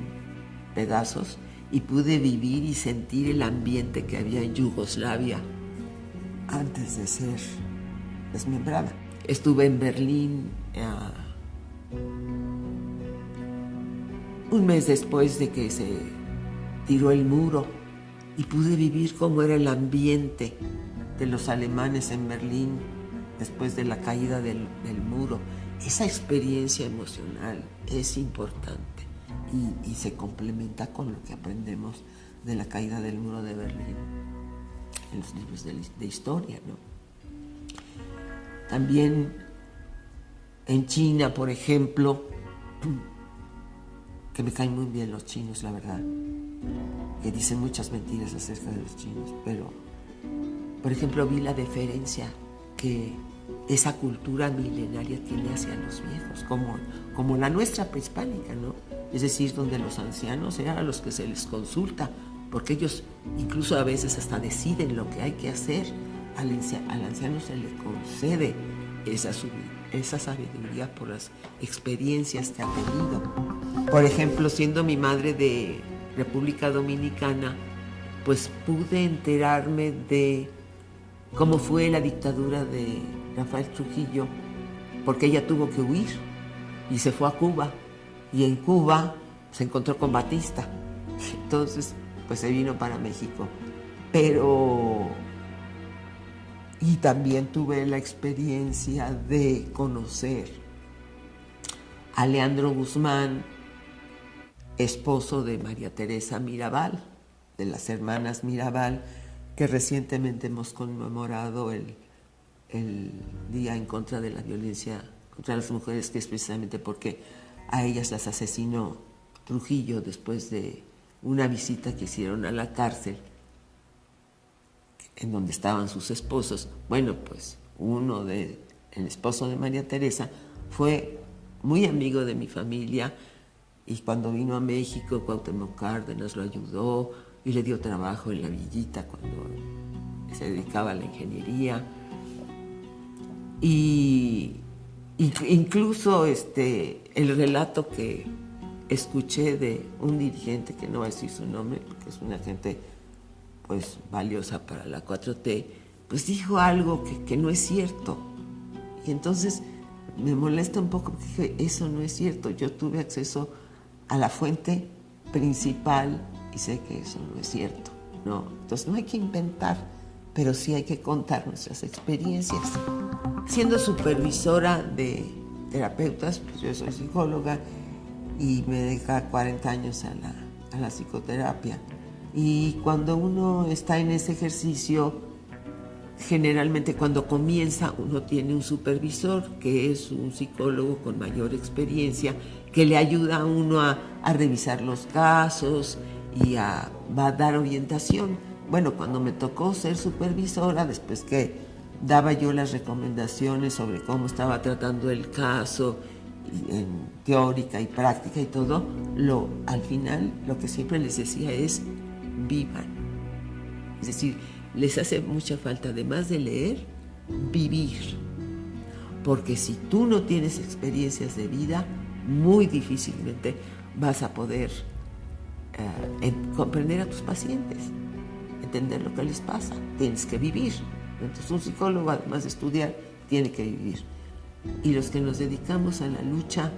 O: pedazos, y pude vivir y sentir el ambiente que había en Yugoslavia antes de ser desmembrada. Estuve en Berlín un mes después de que se tiró el muro y pude vivir cómo era el ambiente de los alemanes en Berlín después de la caída del muro. Esa experiencia emocional es importante y se complementa con lo que aprendemos de la caída del muro de Berlín en los libros de historia, ¿no? También en China, por ejemplo, que me caen muy bien los chinos, la verdad, que dicen muchas mentiras acerca de los chinos, pero, por ejemplo, vi la deferencia que esa cultura milenaria tiene hacia los viejos, como la nuestra prehispánica, ¿no? Es decir, donde los ancianos eran a los que se les consulta, porque ellos incluso a veces hasta deciden lo que hay que hacer. Al anciano se le concede esa sabiduría por las experiencias que ha tenido. Por ejemplo, siendo mi madre de República Dominicana, pues pude enterarme de cómo fue la dictadura de Rafael Trujillo, porque ella tuvo que huir y se fue a Cuba, y en Cuba se encontró con Batista, entonces pues se vino para México. Y también tuve la experiencia de conocer a Leandro Guzmán, esposo de María Teresa Mirabal, de las hermanas Mirabal, que recientemente hemos conmemorado el Día en contra de la violencia contra las mujeres, que es precisamente porque a ellas las asesinó Trujillo después de una visita que hicieron a la cárcel en donde estaban sus esposos. Bueno, pues el esposo de María Teresa fue muy amigo de mi familia, y cuando vino a México, Cuauhtémoc Cárdenas lo ayudó y le dio trabajo en la villita cuando se dedicaba a la ingeniería. Y incluso el relato que escuché de un dirigente, que no va a decir su nombre, porque es una gente pues valiosa para la 4T, pues dijo algo que no es cierto. Y entonces me molesta un poco porque dije, eso no es cierto. Yo tuve acceso a la fuente principal y sé que eso no es cierto, ¿no? Entonces no hay que inventar, pero sí hay que contar nuestras experiencias. Siendo supervisora de terapeutas, pues yo soy psicóloga y me dedico 40 años a la psicoterapia. Y cuando uno está en ese ejercicio, generalmente cuando comienza uno tiene un supervisor que es un psicólogo con mayor experiencia que le ayuda a uno a revisar los casos y va a dar orientación. Bueno, cuando me tocó ser supervisora, después que daba yo las recomendaciones sobre cómo estaba tratando el caso, en teórica y práctica y todo, al final lo que siempre les decía es vivan. Es decir, les hace mucha falta, además de leer, vivir. Porque si tú no tienes experiencias de vida, muy difícilmente vas a poder comprender a tus pacientes, entender lo que les pasa. Tienes que vivir. Entonces un psicólogo, además de estudiar, tiene que vivir. Y los que nos dedicamos a la lucha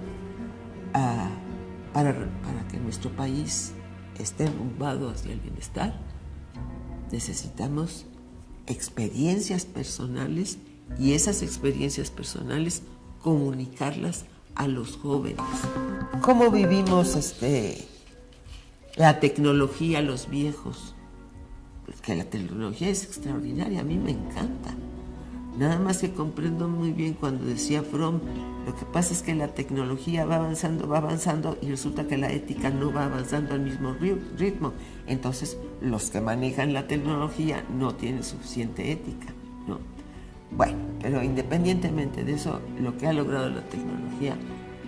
O: para que nuestro país esté rumbado hacia el bienestar, necesitamos experiencias personales y esas experiencias personales comunicarlas a los jóvenes. ¿Cómo vivimos la tecnología los viejos? Pues que la tecnología es extraordinaria, a mí me encanta. Nada más que comprendo muy bien cuando decía Fromm, lo que pasa es que la tecnología va avanzando y resulta que la ética no va avanzando al mismo ritmo. Entonces, los que manejan la tecnología no tienen suficiente ética, ¿no? Bueno, pero independientemente de eso, lo que ha logrado la tecnología,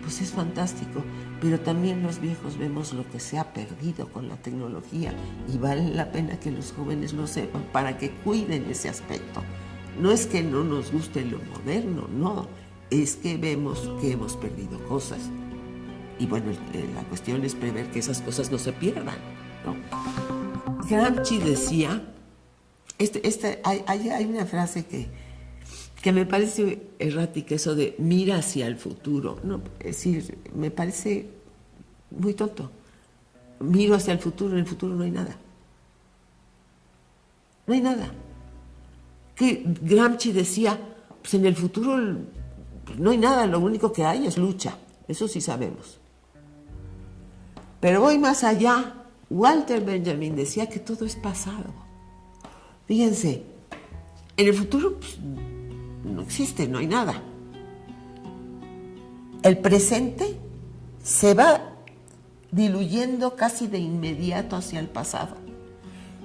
O: pues es fantástico. Pero también los viejos vemos lo que se ha perdido con la tecnología y vale la pena que los jóvenes lo sepan para que cuiden ese aspecto. No es que no nos guste lo moderno, no, es que vemos que hemos perdido cosas. Y bueno, la cuestión es prever que esas cosas no se pierdan, ¿no? Gramsci decía, hay una frase que me parece errática, eso de mira hacia el futuro. No, es decir, me parece muy tonto. Miro hacia el futuro, en el futuro no hay nada. No hay nada. Que Gramsci decía, pues en el futuro no hay nada, lo único que hay es lucha, eso sí sabemos. Pero voy más allá. Walter Benjamin decía que todo es pasado. Fíjense, en el futuro pues, no existe, no hay nada. El presente se va diluyendo casi de inmediato hacia el pasado.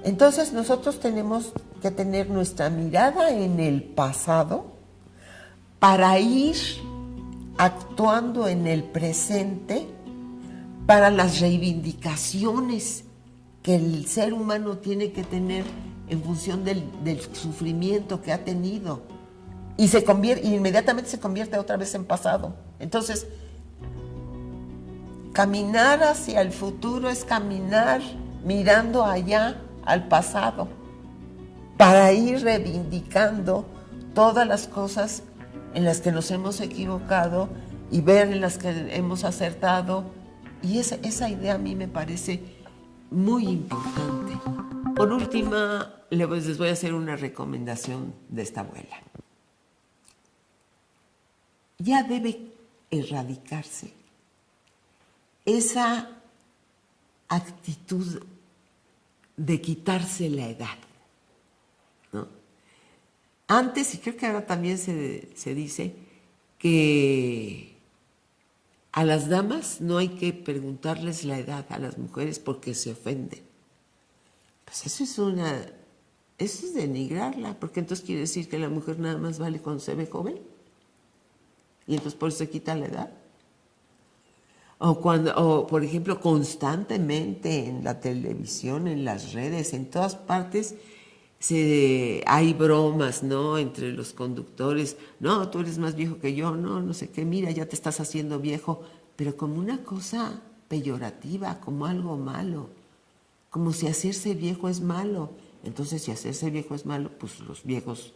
O: Entonces nosotros tenemos que tener nuestra mirada en el pasado para ir actuando en el presente para las reivindicaciones que el ser humano tiene que tener en función del sufrimiento que ha tenido y inmediatamente se convierte otra vez en pasado. Entonces, caminar hacia el futuro es caminar mirando allá al pasado para ir reivindicando todas las cosas en las que nos hemos equivocado y ver en las que hemos acertado. Y esa idea a mí me parece muy importante. Por último, les voy a hacer una recomendación de esta abuela. Ya debe erradicarse esa actitud de quitarse la edad, ¿no? Antes, y creo que ahora también se dice que a las damas no hay que preguntarles la edad a las mujeres porque se ofenden. Pues eso es denigrarla, porque entonces quiere decir que la mujer nada más vale cuando se ve joven y entonces por eso se quita la edad. O por ejemplo, constantemente en la televisión, en las redes, en todas partes hay bromas, ¿no? Entre los conductores. No, tú eres más viejo que yo, no sé qué, mira, ya te estás haciendo viejo. Pero como una cosa peyorativa, como algo malo, como si hacerse viejo es malo. Entonces, si hacerse viejo es malo, pues los viejos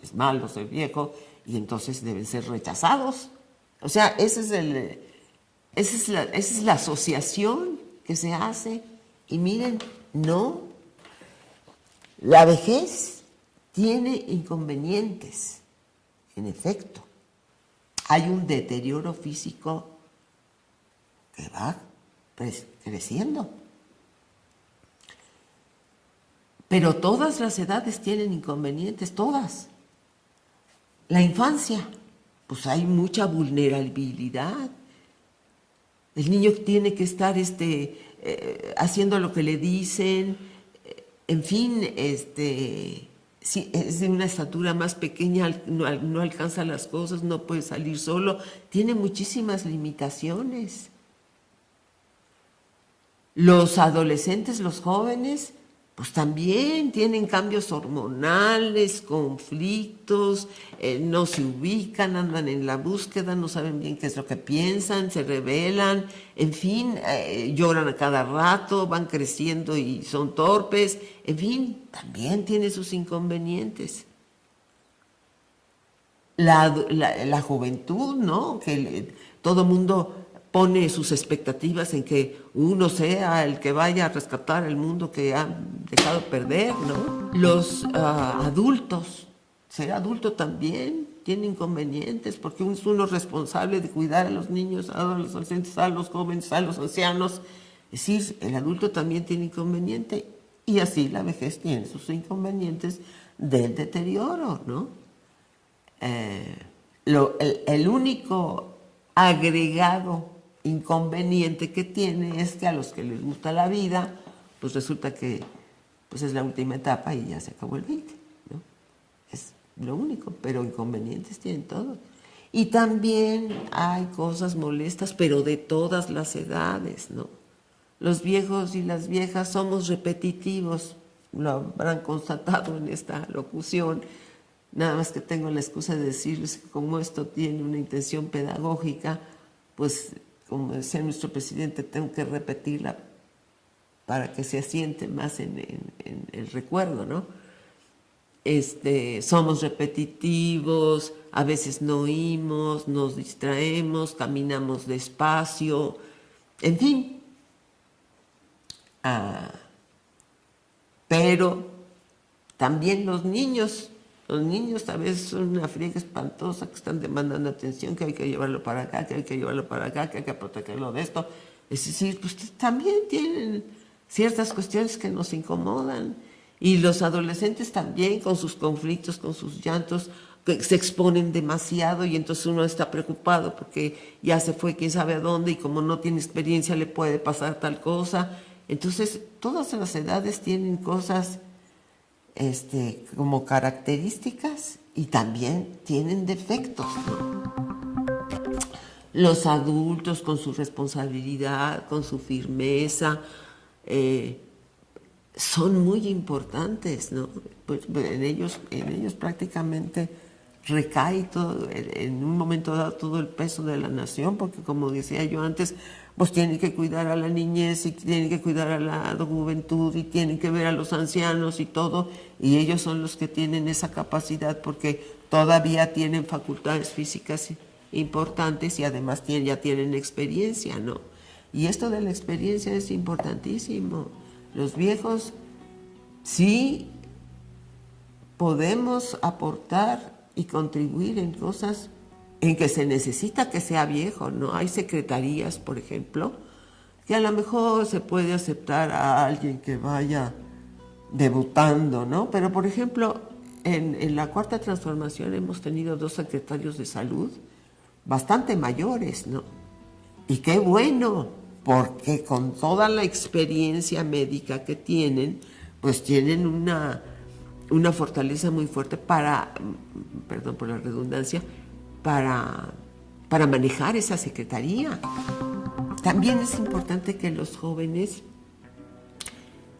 O: es malo ser viejo y entonces deben ser rechazados. O sea, esa es la asociación que se hace. Y miren, no, la vejez tiene inconvenientes, en efecto. Hay un deterioro físico que va creciendo. Pero todas las edades tienen inconvenientes, todas. La infancia, pues hay mucha vulnerabilidad. El niño tiene que estar haciendo lo que le dicen, en fin, si es de una estatura más pequeña, no alcanza las cosas, no puede salir solo, tiene muchísimas limitaciones. Los adolescentes, los jóvenes, pues también tienen cambios hormonales, conflictos, no se ubican, andan en la búsqueda, no saben bien qué es lo que piensan, se rebelan, en fin, lloran a cada rato, van creciendo y son torpes, en fin, también tiene sus inconvenientes. La juventud, ¿no? Que todo mundo pone sus expectativas en que uno sea el que vaya a rescatar el mundo que han dejado perder, ¿no? Los adultos, ser adulto también tiene inconvenientes porque es uno responsable de cuidar a los niños, a los adolescentes, a los jóvenes, a los ancianos. Es decir, el adulto también tiene inconveniente y así la vejez tiene sus inconvenientes del deterioro, ¿no? El único agregado inconveniente que tiene es que a los que les gusta la vida, pues resulta que pues es la última etapa y ya se acabó el 20, ¿no? Es lo único, pero inconvenientes tienen todos. Y también hay cosas molestas, pero de todas las edades, ¿no? Los viejos y las viejas somos repetitivos, lo habrán constatado en esta locución, nada más que tengo la excusa de decirles que como esto tiene una intención pedagógica, pues como decía nuestro presidente, tengo que repetirla para que se asiente más en el recuerdo, ¿no? Somos repetitivos, a veces no oímos, nos distraemos, caminamos despacio, en fin. Pero también los niños a veces son una friega espantosa que están demandando atención, que hay que llevarlo para acá, que hay que llevarlo para acá, que hay que protegerlo de esto. Es decir, pues también tienen ciertas cuestiones que nos incomodan. Y los adolescentes también con sus conflictos, con sus llantos, que se exponen demasiado y entonces uno está preocupado porque ya se fue quién sabe a dónde y como no tiene experiencia le puede pasar tal cosa. Entonces, todas las edades tienen cosas como características y también tienen defectos, ¿no? Los adultos con su responsabilidad, con su firmeza, son muy importantes, ¿no? Pues en ellos prácticamente recae todo, en un momento dado, todo el peso de la nación, porque como decía yo antes, pues tienen que cuidar a la niñez y tienen que cuidar a la juventud y tienen que ver a los ancianos y todo, y ellos son los que tienen esa capacidad porque todavía tienen facultades físicas importantes y además ya tienen experiencia, ¿no? Y esto de la experiencia es importantísimo. Los viejos sí podemos aportar y contribuir en cosas en que se necesita que sea viejo, ¿no? Hay secretarías, por ejemplo, que a lo mejor se puede aceptar a alguien que vaya debutando, ¿no? Pero, por ejemplo, en la Cuarta Transformación hemos tenido 2 secretarios de salud bastante mayores, ¿no? Y qué bueno, porque con toda la experiencia médica que tienen, pues tienen una fortaleza muy fuerte para, perdón por la redundancia, para manejar esa secretaría. También es importante que los jóvenes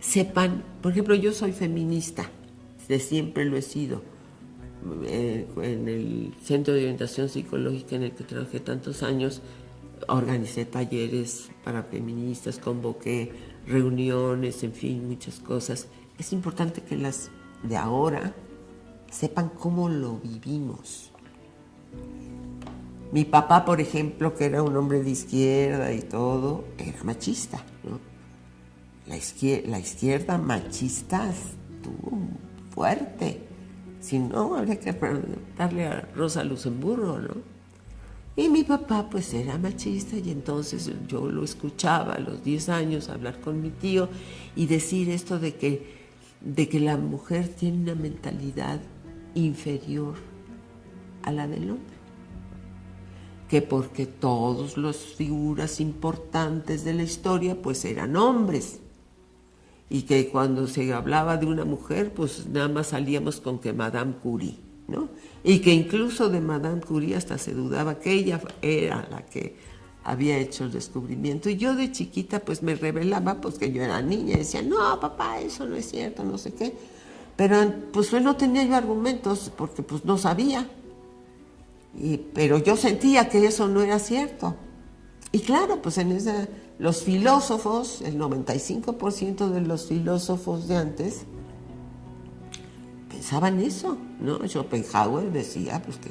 O: sepan, por ejemplo, yo soy feminista, de siempre lo he sido, en el Centro de Orientación Psicológica en el que trabajé tantos años, organicé talleres para feministas, convoqué reuniones, en fin, muchas cosas. Es importante que las de ahora sepan cómo lo vivimos. Mi papá, por ejemplo, que era un hombre de izquierda y todo, era machista, ¿no? La izquierda machista estuvo fuerte. Si no, habría que darle a Rosa Luxemburgo, ¿no? Y mi papá pues era machista y entonces yo lo escuchaba a los 10 años hablar con mi tío y decir esto de que la mujer tiene una mentalidad inferior a la del hombre. Que porque todas las figuras importantes de la historia pues eran hombres. Y que cuando se hablaba de una mujer, pues nada más salíamos con que Madame Curie, ¿no? Y que incluso de Madame Curie hasta se dudaba que ella era la que había hecho el descubrimiento. Y yo de chiquita pues me rebelaba, pues que yo era niña, y decía, no, papá, eso no es cierto, no sé qué. Pero pues no tenía yo argumentos, porque pues no sabía. Pero yo sentía que eso no era cierto. Y claro, pues los filósofos, el 95% de los filósofos de antes pensaban eso, ¿no? Schopenhauer decía pues que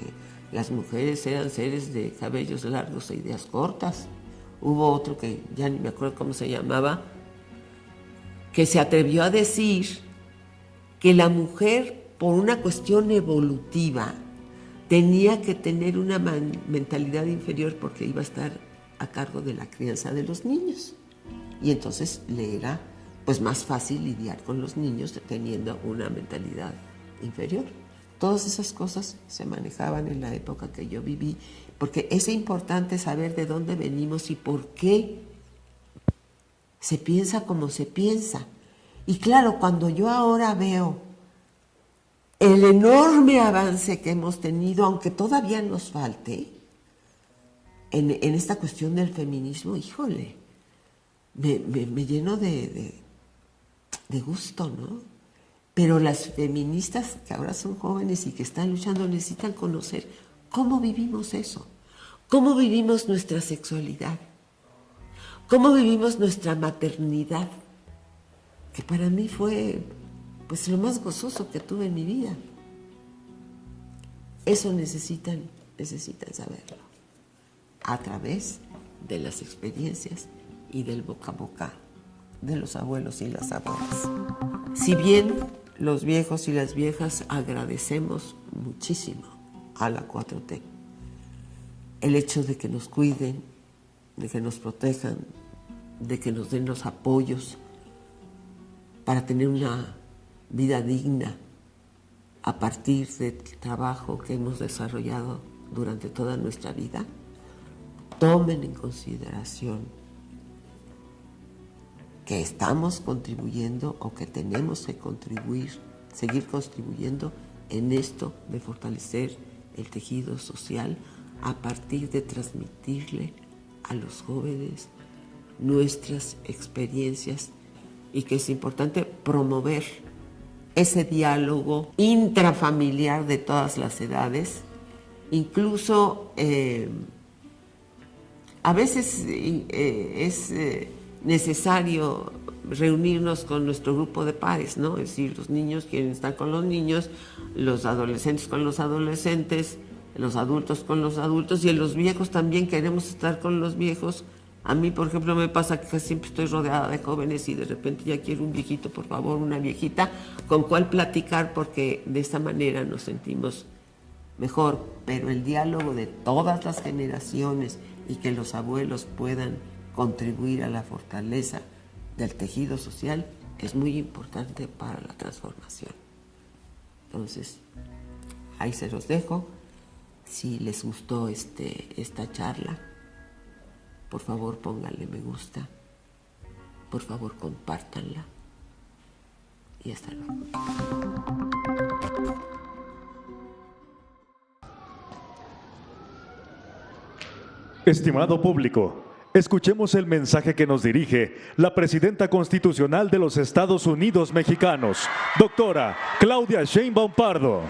O: las mujeres eran seres de cabellos largos e ideas cortas. Hubo otro que ya ni me acuerdo cómo se llamaba, que se atrevió a decir que la mujer, por una cuestión evolutiva, tenía que tener una mentalidad inferior porque iba a estar a cargo de la crianza de los niños. Y entonces le era pues más fácil lidiar con los niños teniendo una mentalidad inferior. Todas esas cosas se manejaban en la época que yo viví, porque es importante saber de dónde venimos y por qué se piensa como se piensa. Y claro, cuando yo ahora veo el enorme avance que hemos tenido, aunque todavía nos falte, en esta cuestión del feminismo, híjole, me lleno de gusto, ¿no? Pero las feministas que ahora son jóvenes y que están luchando necesitan conocer cómo vivimos eso, cómo vivimos nuestra sexualidad, cómo vivimos nuestra maternidad, que para mí fue pues lo más gozoso que tuve en mi vida. Eso necesitan saberlo a través de las experiencias y del boca a boca de los abuelos y las abuelas. Si bien los viejos y las viejas agradecemos muchísimo a la 4T el hecho de que nos cuiden, de que nos protejan, de que nos den los apoyos para tener una vida digna a partir del trabajo que hemos desarrollado durante toda nuestra vida, tomen en consideración que estamos contribuyendo o que tenemos que seguir contribuyendo en esto de fortalecer el tejido social a partir de transmitirle a los jóvenes nuestras experiencias y que es importante promover ese diálogo intrafamiliar de todas las edades, incluso a veces es necesario reunirnos con nuestro grupo de pares, ¿no? Es decir, los niños quieren estar con los niños, los adolescentes con los adolescentes, los adultos con los adultos y los viejos también queremos estar con los viejos. A mí, por ejemplo, me pasa que siempre estoy rodeada de jóvenes y de repente ya quiero un viejito, por favor, una viejita con cual platicar porque de esta manera nos sentimos mejor. Pero el diálogo de todas las generaciones y que los abuelos puedan contribuir a la fortaleza del tejido social es muy importante para la transformación. Entonces, ahí se los dejo. Si les gustó esta charla, por favor pónganle me gusta, por favor compártanla y hasta luego.
P: Estimado público, escuchemos el mensaje que nos dirige la presidenta constitucional de los Estados Unidos mexicanos, doctora Claudia Sheinbaum Pardo.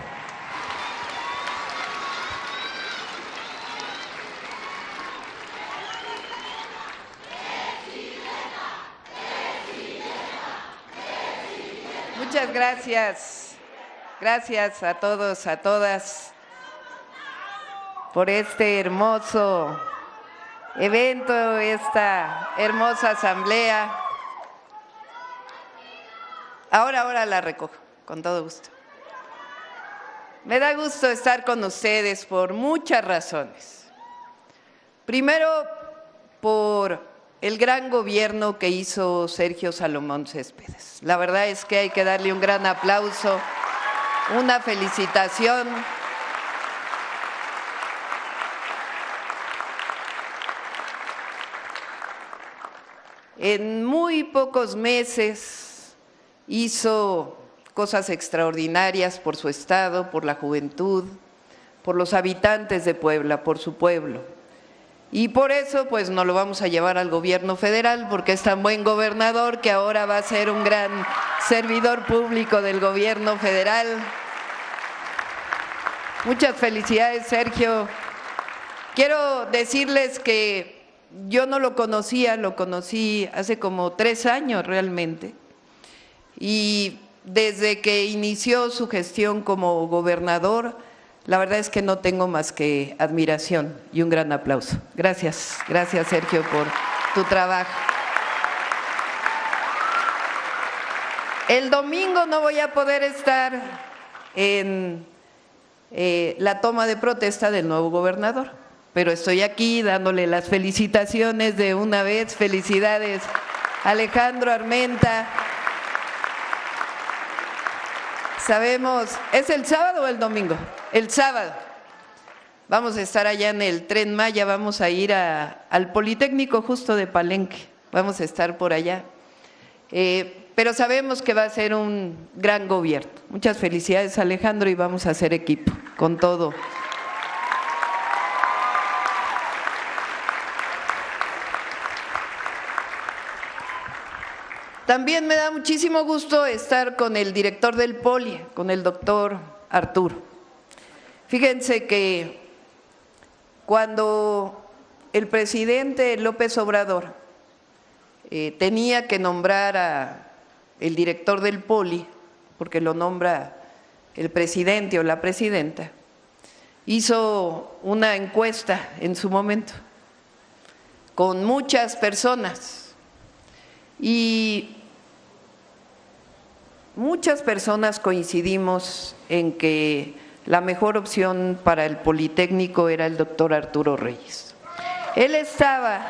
B: Muchas gracias. Gracias a todos, a todas, por este hermoso evento, esta hermosa asamblea. Ahora la recojo, con todo gusto. Me da gusto estar con ustedes por muchas razones. Primero, por el gran gobierno que hizo Sergio Salomón Céspedes. La verdad es que hay que darle un gran aplauso, una felicitación. En muy pocos meses hizo cosas extraordinarias por su estado, por la juventud, por los habitantes de Puebla, por su pueblo. Y por eso, pues, nos lo vamos a llevar al gobierno federal, porque es tan buen gobernador que ahora va a ser un gran servidor público del gobierno federal. Muchas felicidades, Sergio. Quiero decirles que yo no lo conocía, lo conocí hace como 3 años realmente. Y desde que inició su gestión como gobernador, la verdad es que no tengo más que admiración y un gran aplauso. Gracias, gracias Sergio por tu trabajo. El domingo no voy a poder estar en la toma de protesta del nuevo gobernador, pero estoy aquí dándole las felicitaciones de una vez. Felicidades, Alejandro Armenta. Sabemos, ¿es el sábado o el domingo? El sábado. Vamos a estar allá en el Tren Maya, vamos a ir al Politécnico justo de Palenque, vamos a estar por allá. Pero sabemos que va a ser un gran gobierno. Muchas felicidades, Alejandro, y vamos a hacer equipo con todo. También me da muchísimo gusto estar con el director del Poli, con el doctor Arturo. Fíjense que cuando el presidente López Obrador tenía que nombrar al director del Poli, porque lo nombra el presidente o la presidenta, hizo una encuesta en su momento con muchas personas y muchas personas coincidimos en que la mejor opción para el Politécnico era el doctor Arturo Reyes. Él estaba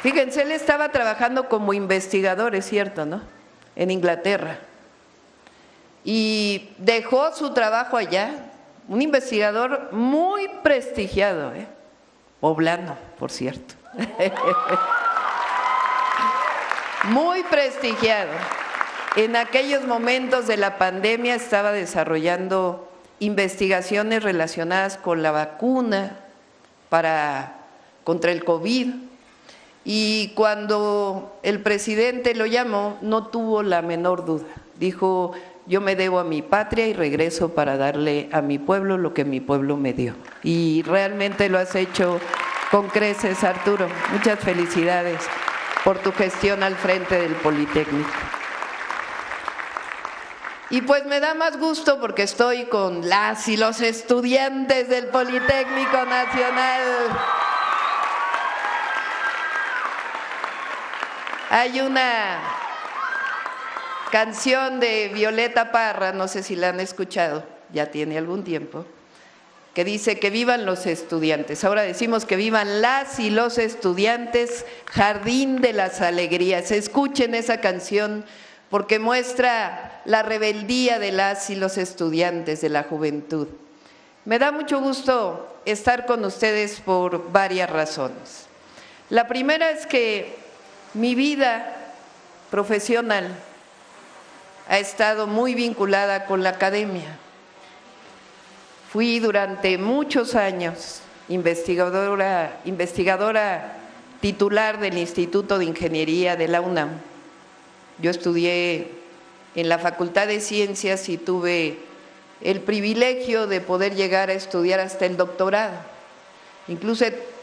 B: fíjense, él estaba trabajando como investigador, es cierto, ¿no?, en Inglaterra, y dejó su trabajo allá, un investigador muy prestigiado, poblano, por cierto. Muy prestigiado. En aquellos momentos de la pandemia estaba desarrollando investigaciones relacionadas con la vacuna contra el COVID, y cuando el presidente lo llamó no tuvo la menor duda. Dijo: yo me debo a mi patria y regreso para darle a mi pueblo lo que mi pueblo me dio. Y realmente lo has hecho con creces, Arturo. Muchas felicidades por tu gestión al frente del Politécnico. Y pues me da más gusto porque estoy con las y los estudiantes del Politécnico Nacional. Hay una canción de Violeta Parra, no sé si la han escuchado, ya tiene algún tiempo, que dice que vivan los estudiantes. Ahora decimos que vivan las y los estudiantes, jardín de las alegrías. Escuchen esa canción porque muestra la rebeldía de las y los estudiantes, de la juventud. Me da mucho gusto estar con ustedes por varias razones. La primera es que mi vida profesional ha estado muy vinculada con la academia. Fui durante muchos años investigadora titular del Instituto de Ingeniería de la UNAM. Yo estudié en la Facultad de Ciencias y tuve el privilegio de poder llegar a estudiar hasta el doctorado.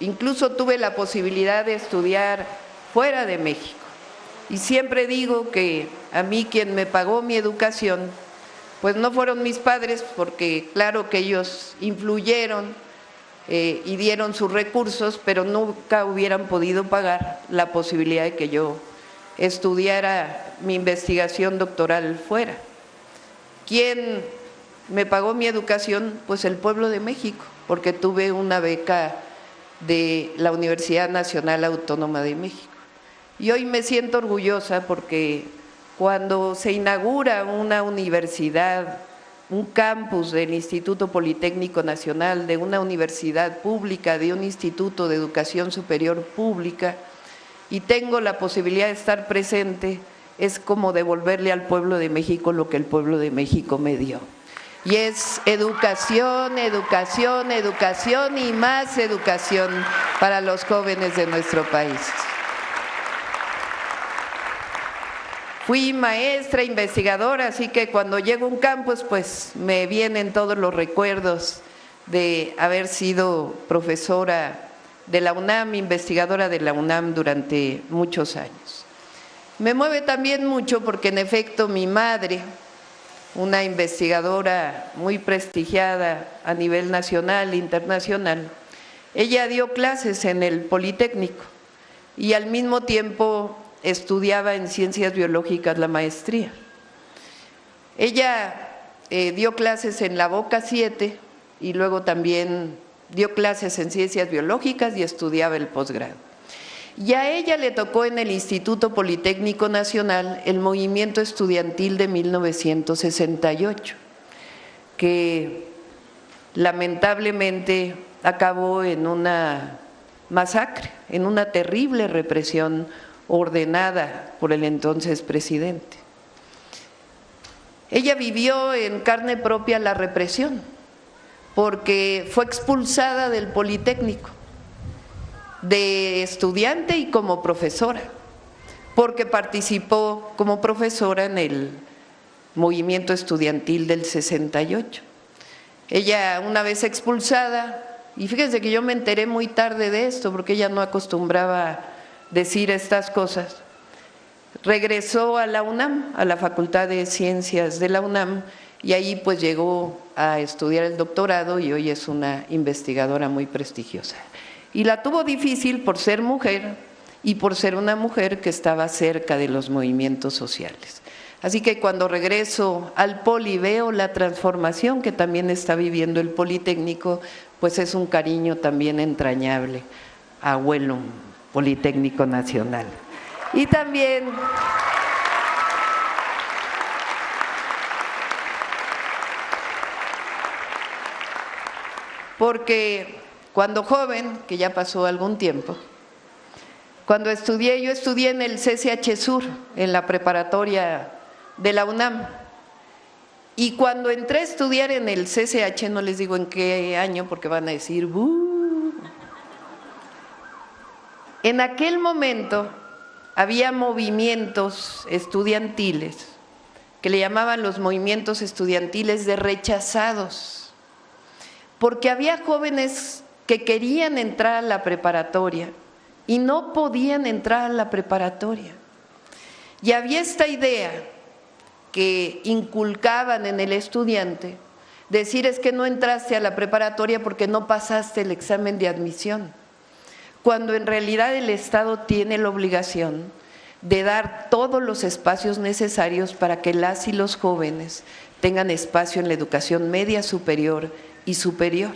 B: Incluso tuve la posibilidad de estudiar fuera de México. Y siempre digo que a mí quien me pagó mi educación, pues no fueron mis padres, porque claro que ellos influyeron y dieron sus recursos, pero nunca hubieran podido pagar la posibilidad de que yo estudiara mi investigación doctoral fuera. ¿Quién me pagó mi educación? Pues el pueblo de México, porque tuve una beca de la Universidad Nacional Autónoma de México. Y hoy me siento orgullosa porque cuando se inaugura una universidad, un campus del Instituto Politécnico Nacional, de una universidad pública, de un instituto de educación superior pública, y tengo la posibilidad de estar presente, es como devolverle al pueblo de México lo que el pueblo de México me dio. Y es educación, educación, educación y más educación para los jóvenes de nuestro país. Fui maestra, investigadora, así que cuando llego a un campus, pues me vienen todos los recuerdos de haber sido profesora de la UNAM, investigadora de la UNAM durante muchos años. Me mueve también mucho porque en efecto mi madre, una investigadora muy prestigiada a nivel nacional e internacional, ella dio clases en el Politécnico y al mismo tiempo estudiaba en Ciencias Biológicas la maestría. Ella dio clases en la Boca 7 y luego también dio clases en Ciencias Biológicas y estudiaba el posgrado. Y a ella le tocó en el Instituto Politécnico Nacional el movimiento estudiantil de 1968, que lamentablemente acabó en una masacre, en una terrible represión ordenada por el entonces presidente. Ella vivió en carne propia la represión, porque fue expulsada del Politécnico, de estudiante y como profesora, porque participó como profesora en el movimiento estudiantil del 68. Ella, una vez expulsada, y fíjense que yo me enteré muy tarde de esto, porque ella no acostumbraba decir estas cosas, regresó a la UNAM, a la Facultad de Ciencias de la UNAM, y ahí pues llegó a estudiar el doctorado y hoy es una investigadora muy prestigiosa. Y la tuvo difícil por ser mujer y por ser una mujer que estaba cerca de los movimientos sociales. Así que cuando regreso al Poli veo la transformación que también está viviendo el Politécnico, pues es un cariño también entrañable, abuelo Politécnico Nacional. Y también porque cuando joven, que ya pasó algún tiempo, cuando estudié, yo estudié en el CCH Sur, en la preparatoria de la UNAM, y cuando entré a estudiar en el CCH, no les digo en qué año porque van a decir ¡buh! En aquel momento había movimientos estudiantiles que le llamaban los movimientos estudiantiles de rechazados, porque había jóvenes que querían entrar a la preparatoria y no podían entrar a la preparatoria. Y había esta idea que inculcaban en el estudiante, decir es que no entraste a la preparatoria porque no pasaste el examen de admisión, cuando en realidad el Estado tiene la obligación de dar todos los espacios necesarios para que las y los jóvenes tengan espacio en la educación media, superior y superior.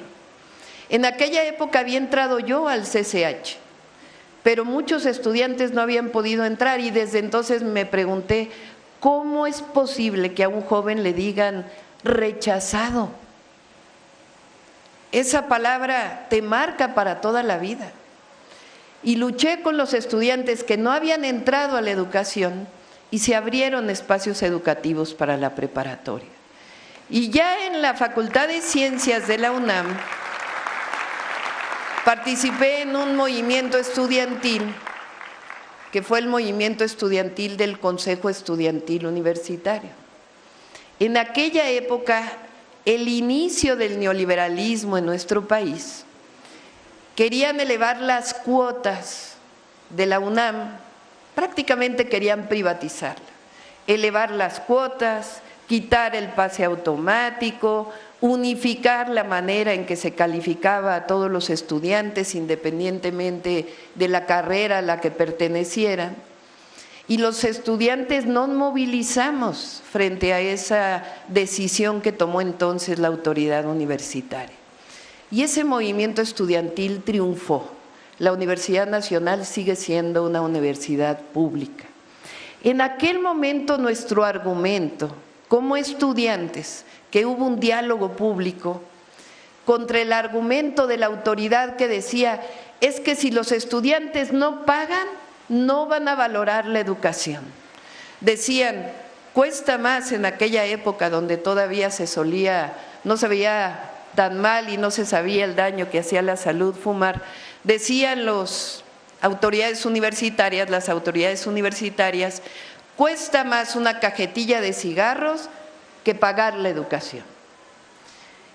B: En aquella época había entrado yo al CCH, pero muchos estudiantes no habían podido entrar y desde entonces me pregunté, ¿cómo es posible que a un joven le digan rechazado? Esa palabra te marca para toda la vida. Y luché con los estudiantes que no habían entrado a la educación y se abrieron espacios educativos para la preparatoria. Y ya en la Facultad de Ciencias de la UNAM participé en un movimiento estudiantil que fue el movimiento estudiantil del Consejo Estudiantil Universitario. En aquella época, el inicio del neoliberalismo en nuestro país querían elevar las cuotas de la UNAM, prácticamente querían privatizarla, elevar las cuotas, quitar el pase automático, unificar la manera en que se calificaba a todos los estudiantes independientemente de la carrera a la que pertenecieran. Y los estudiantes nos movilizamos frente a esa decisión que tomó entonces la autoridad universitaria. Y ese movimiento estudiantil triunfó. La Universidad Nacional sigue siendo una universidad pública. En aquel momento nuestro argumento, como estudiantes, que hubo un diálogo público contra el argumento de la autoridad que decía, es que si los estudiantes no pagan, no van a valorar la educación. Decían, cuesta más en aquella época donde todavía no se veía tan mal y no se sabía el daño que hacía la salud fumar. Decían las autoridades universitarias, cuesta más una cajetilla de cigarros que pagar la educación.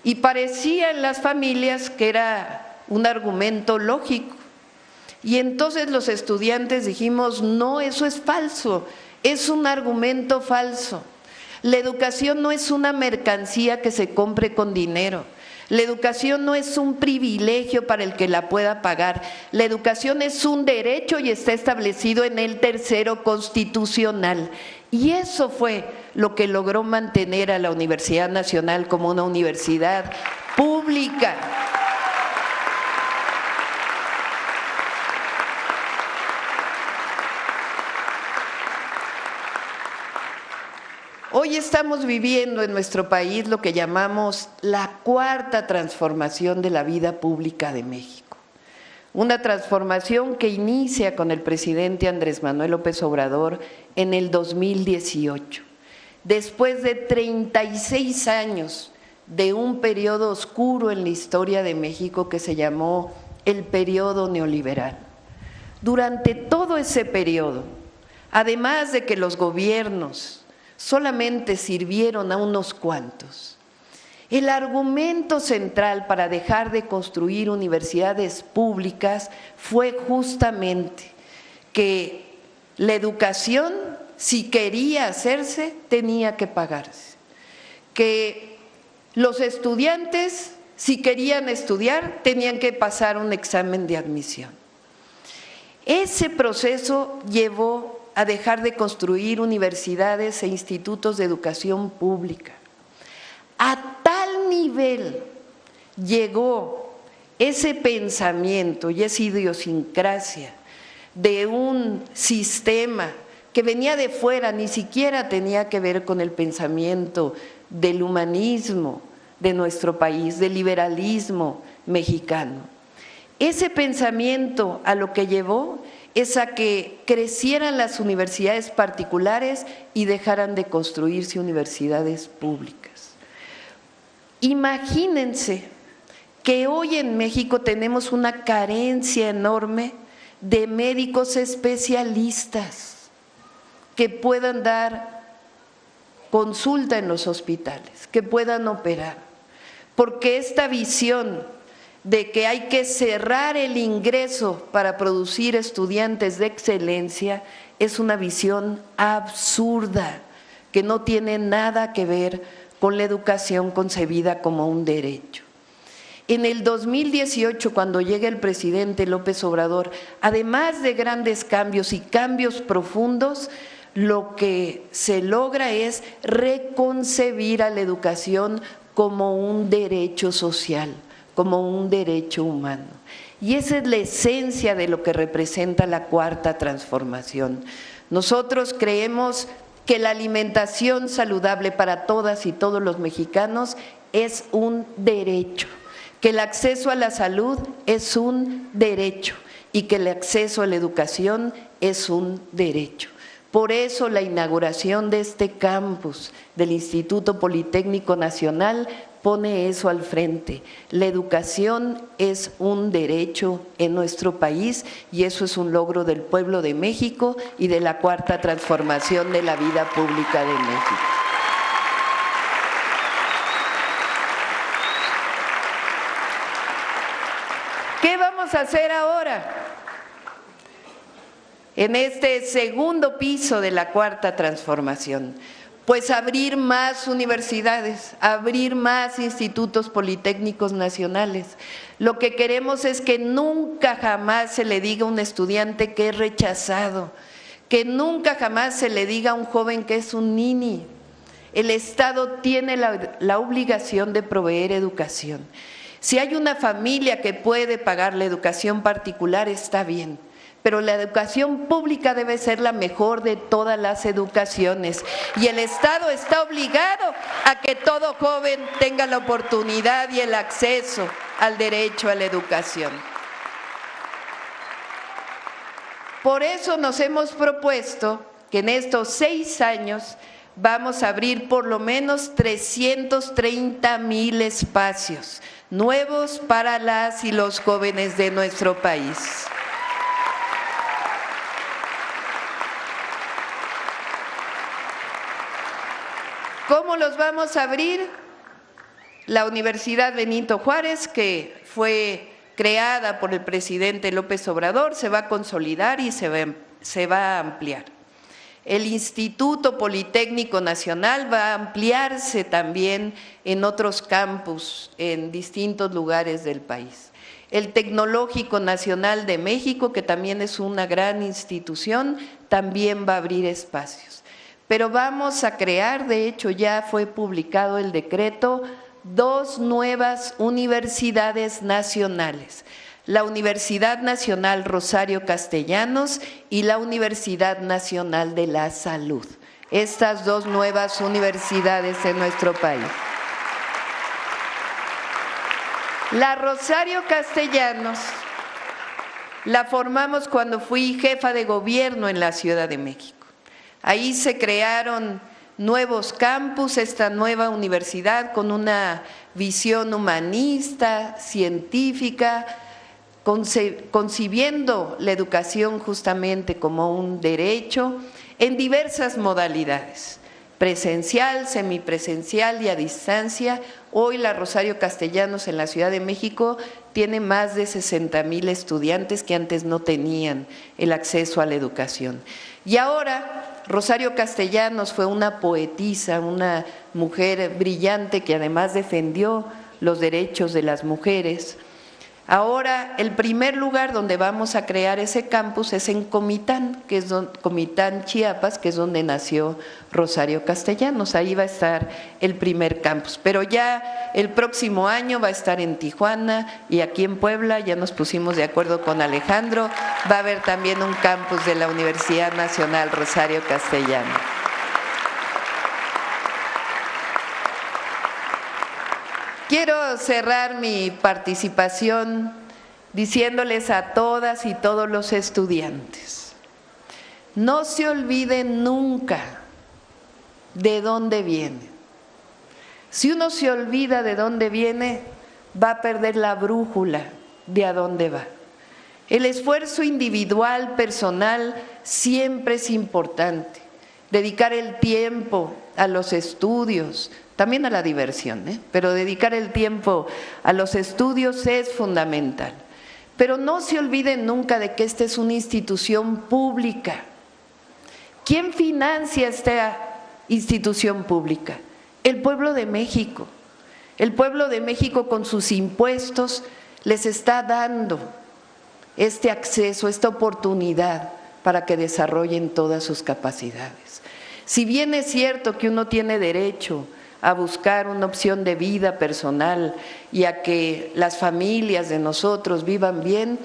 B: Y parecía en las familias que era un argumento lógico. Y entonces los estudiantes dijimos, no, eso es falso, es un argumento falso. La educación no es una mercancía que se compre con dinero. La educación no es un privilegio para el que la pueda pagar. La educación es un derecho y está establecido en el tercero constitucional. Y eso fue lo que logró mantener a la Universidad Nacional como una universidad pública. Hoy estamos viviendo en nuestro país lo que llamamos la cuarta transformación de la vida pública de México. Una transformación que inicia con el presidente Andrés Manuel López Obrador en el 2018, después de 36 años de un periodo oscuro en la historia de México que se llamó el periodo neoliberal. Durante todo ese periodo, además de que los gobiernos solamente sirvieron a unos cuantos, el argumento central para dejar de construir universidades públicas fue justamente que la educación, si quería hacerse, tenía que pagarse, que los estudiantes, si querían estudiar, tenían que pasar un examen de admisión. Ese proceso llevó a dejar de construir universidades e institutos de educación pública. A tal nivel llegó ese pensamiento y esa idiosincrasia de un sistema que venía de fuera, ni siquiera tenía que ver con el pensamiento del humanismo de nuestro país, del liberalismo mexicano. Ese pensamiento a lo que llevó es a que crecieran las universidades particulares y dejaran de construirse universidades públicas. Imagínense que hoy en México tenemos una carencia enorme de médicos especialistas que puedan dar consulta en los hospitales, que puedan operar, porque esta visión de que hay que cerrar el ingreso para producir estudiantes de excelencia es una visión absurda que no tiene nada que ver con la educación concebida como un derecho. En el 2018, cuando llega el presidente López Obrador, además de grandes cambios y cambios profundos, lo que se logra es reconcebir a la educación como un derecho social, como un derecho humano. Y esa es la esencia de lo que representa la cuarta transformación. Nosotros creemos que la alimentación saludable para todas y todos los mexicanos es un derecho, que el acceso a la salud es un derecho y que el acceso a la educación es un derecho. Por eso la inauguración de este campus del Instituto Politécnico Nacional pone eso al frente. La educación es un derecho en nuestro país y eso es un logro del pueblo de México y de la cuarta transformación de la vida pública de México. ¿Qué vamos vamos a hacer ahora? En este segundo piso de la Cuarta Transformación, pues abrir más universidades, abrir más institutos politécnicos nacionales. Lo que queremos es que nunca jamás se le diga a un estudiante que es rechazado, que nunca jamás se le diga a un joven que es un nini. El Estado tiene la obligación de proveer educación. Si hay una familia que puede pagar la educación particular, está bien. Pero la educación pública debe ser la mejor de todas las educaciones y el Estado está obligado a que todo joven tenga la oportunidad y el acceso al derecho a la educación. Por eso nos hemos propuesto que en estos 6 años vamos a abrir por lo menos 330,000 espacios nuevos para las y los jóvenes de nuestro país. ¿Cómo los vamos a abrir? La Universidad Benito Juárez, que fue creada por el presidente López Obrador, se va a consolidar y se va a ampliar. El Instituto Politécnico Nacional va a ampliarse también en otros campus en distintos lugares del país. El Tecnológico Nacional de México, que también es una gran institución, también va a abrir espacios. Pero vamos a crear, de hecho ya fue publicado el decreto, 2 nuevas universidades nacionales. La Universidad Nacional Rosario Castellanos y la Universidad Nacional de la Salud. Estas 2 nuevas universidades en nuestro país. La Rosario Castellanos la formamos cuando fui jefa de gobierno en la Ciudad de México. Ahí se crearon nuevos campus, esta nueva universidad con una visión humanista, científica, concibiendo la educación justamente como un derecho en diversas modalidades, presencial, semipresencial y a distancia. Hoy la Rosario Castellanos en la Ciudad de México tiene más de 60,000 estudiantes que antes no tenían el acceso a la educación. Y ahora Rosario Castellanos fue una poetisa, una mujer brillante que además defendió los derechos de las mujeres. Ahora el primer lugar donde vamos a crear ese campus es en Comitán, que es Comitán, Chiapas, que es donde nació Rosario Castellanos. Ahí va a estar el primer campus, pero ya el próximo año va a estar en Tijuana y aquí en Puebla, ya nos pusimos de acuerdo con Alejandro, va a haber también un campus de la Universidad Nacional Rosario Castellanos. Quiero cerrar mi participación diciéndoles a todas y todos los estudiantes, no se olviden nunca de dónde viene. Si uno se olvida de dónde viene, va a perder la brújula de a dónde va. El esfuerzo individual, personal, siempre es importante. Dedicar el tiempo a los estudios, también a la diversión, pero dedicar el tiempo a los estudios es fundamental. Pero no se olviden nunca de que esta es una institución pública. ¿Quién financia esta institución pública? El pueblo de México. El pueblo de México con sus impuestos les está dando este acceso, esta oportunidad para que desarrollen todas sus capacidades. Si bien es cierto que uno tiene derecho a buscar una opción de vida personal y a que las familias de nosotros vivan bien,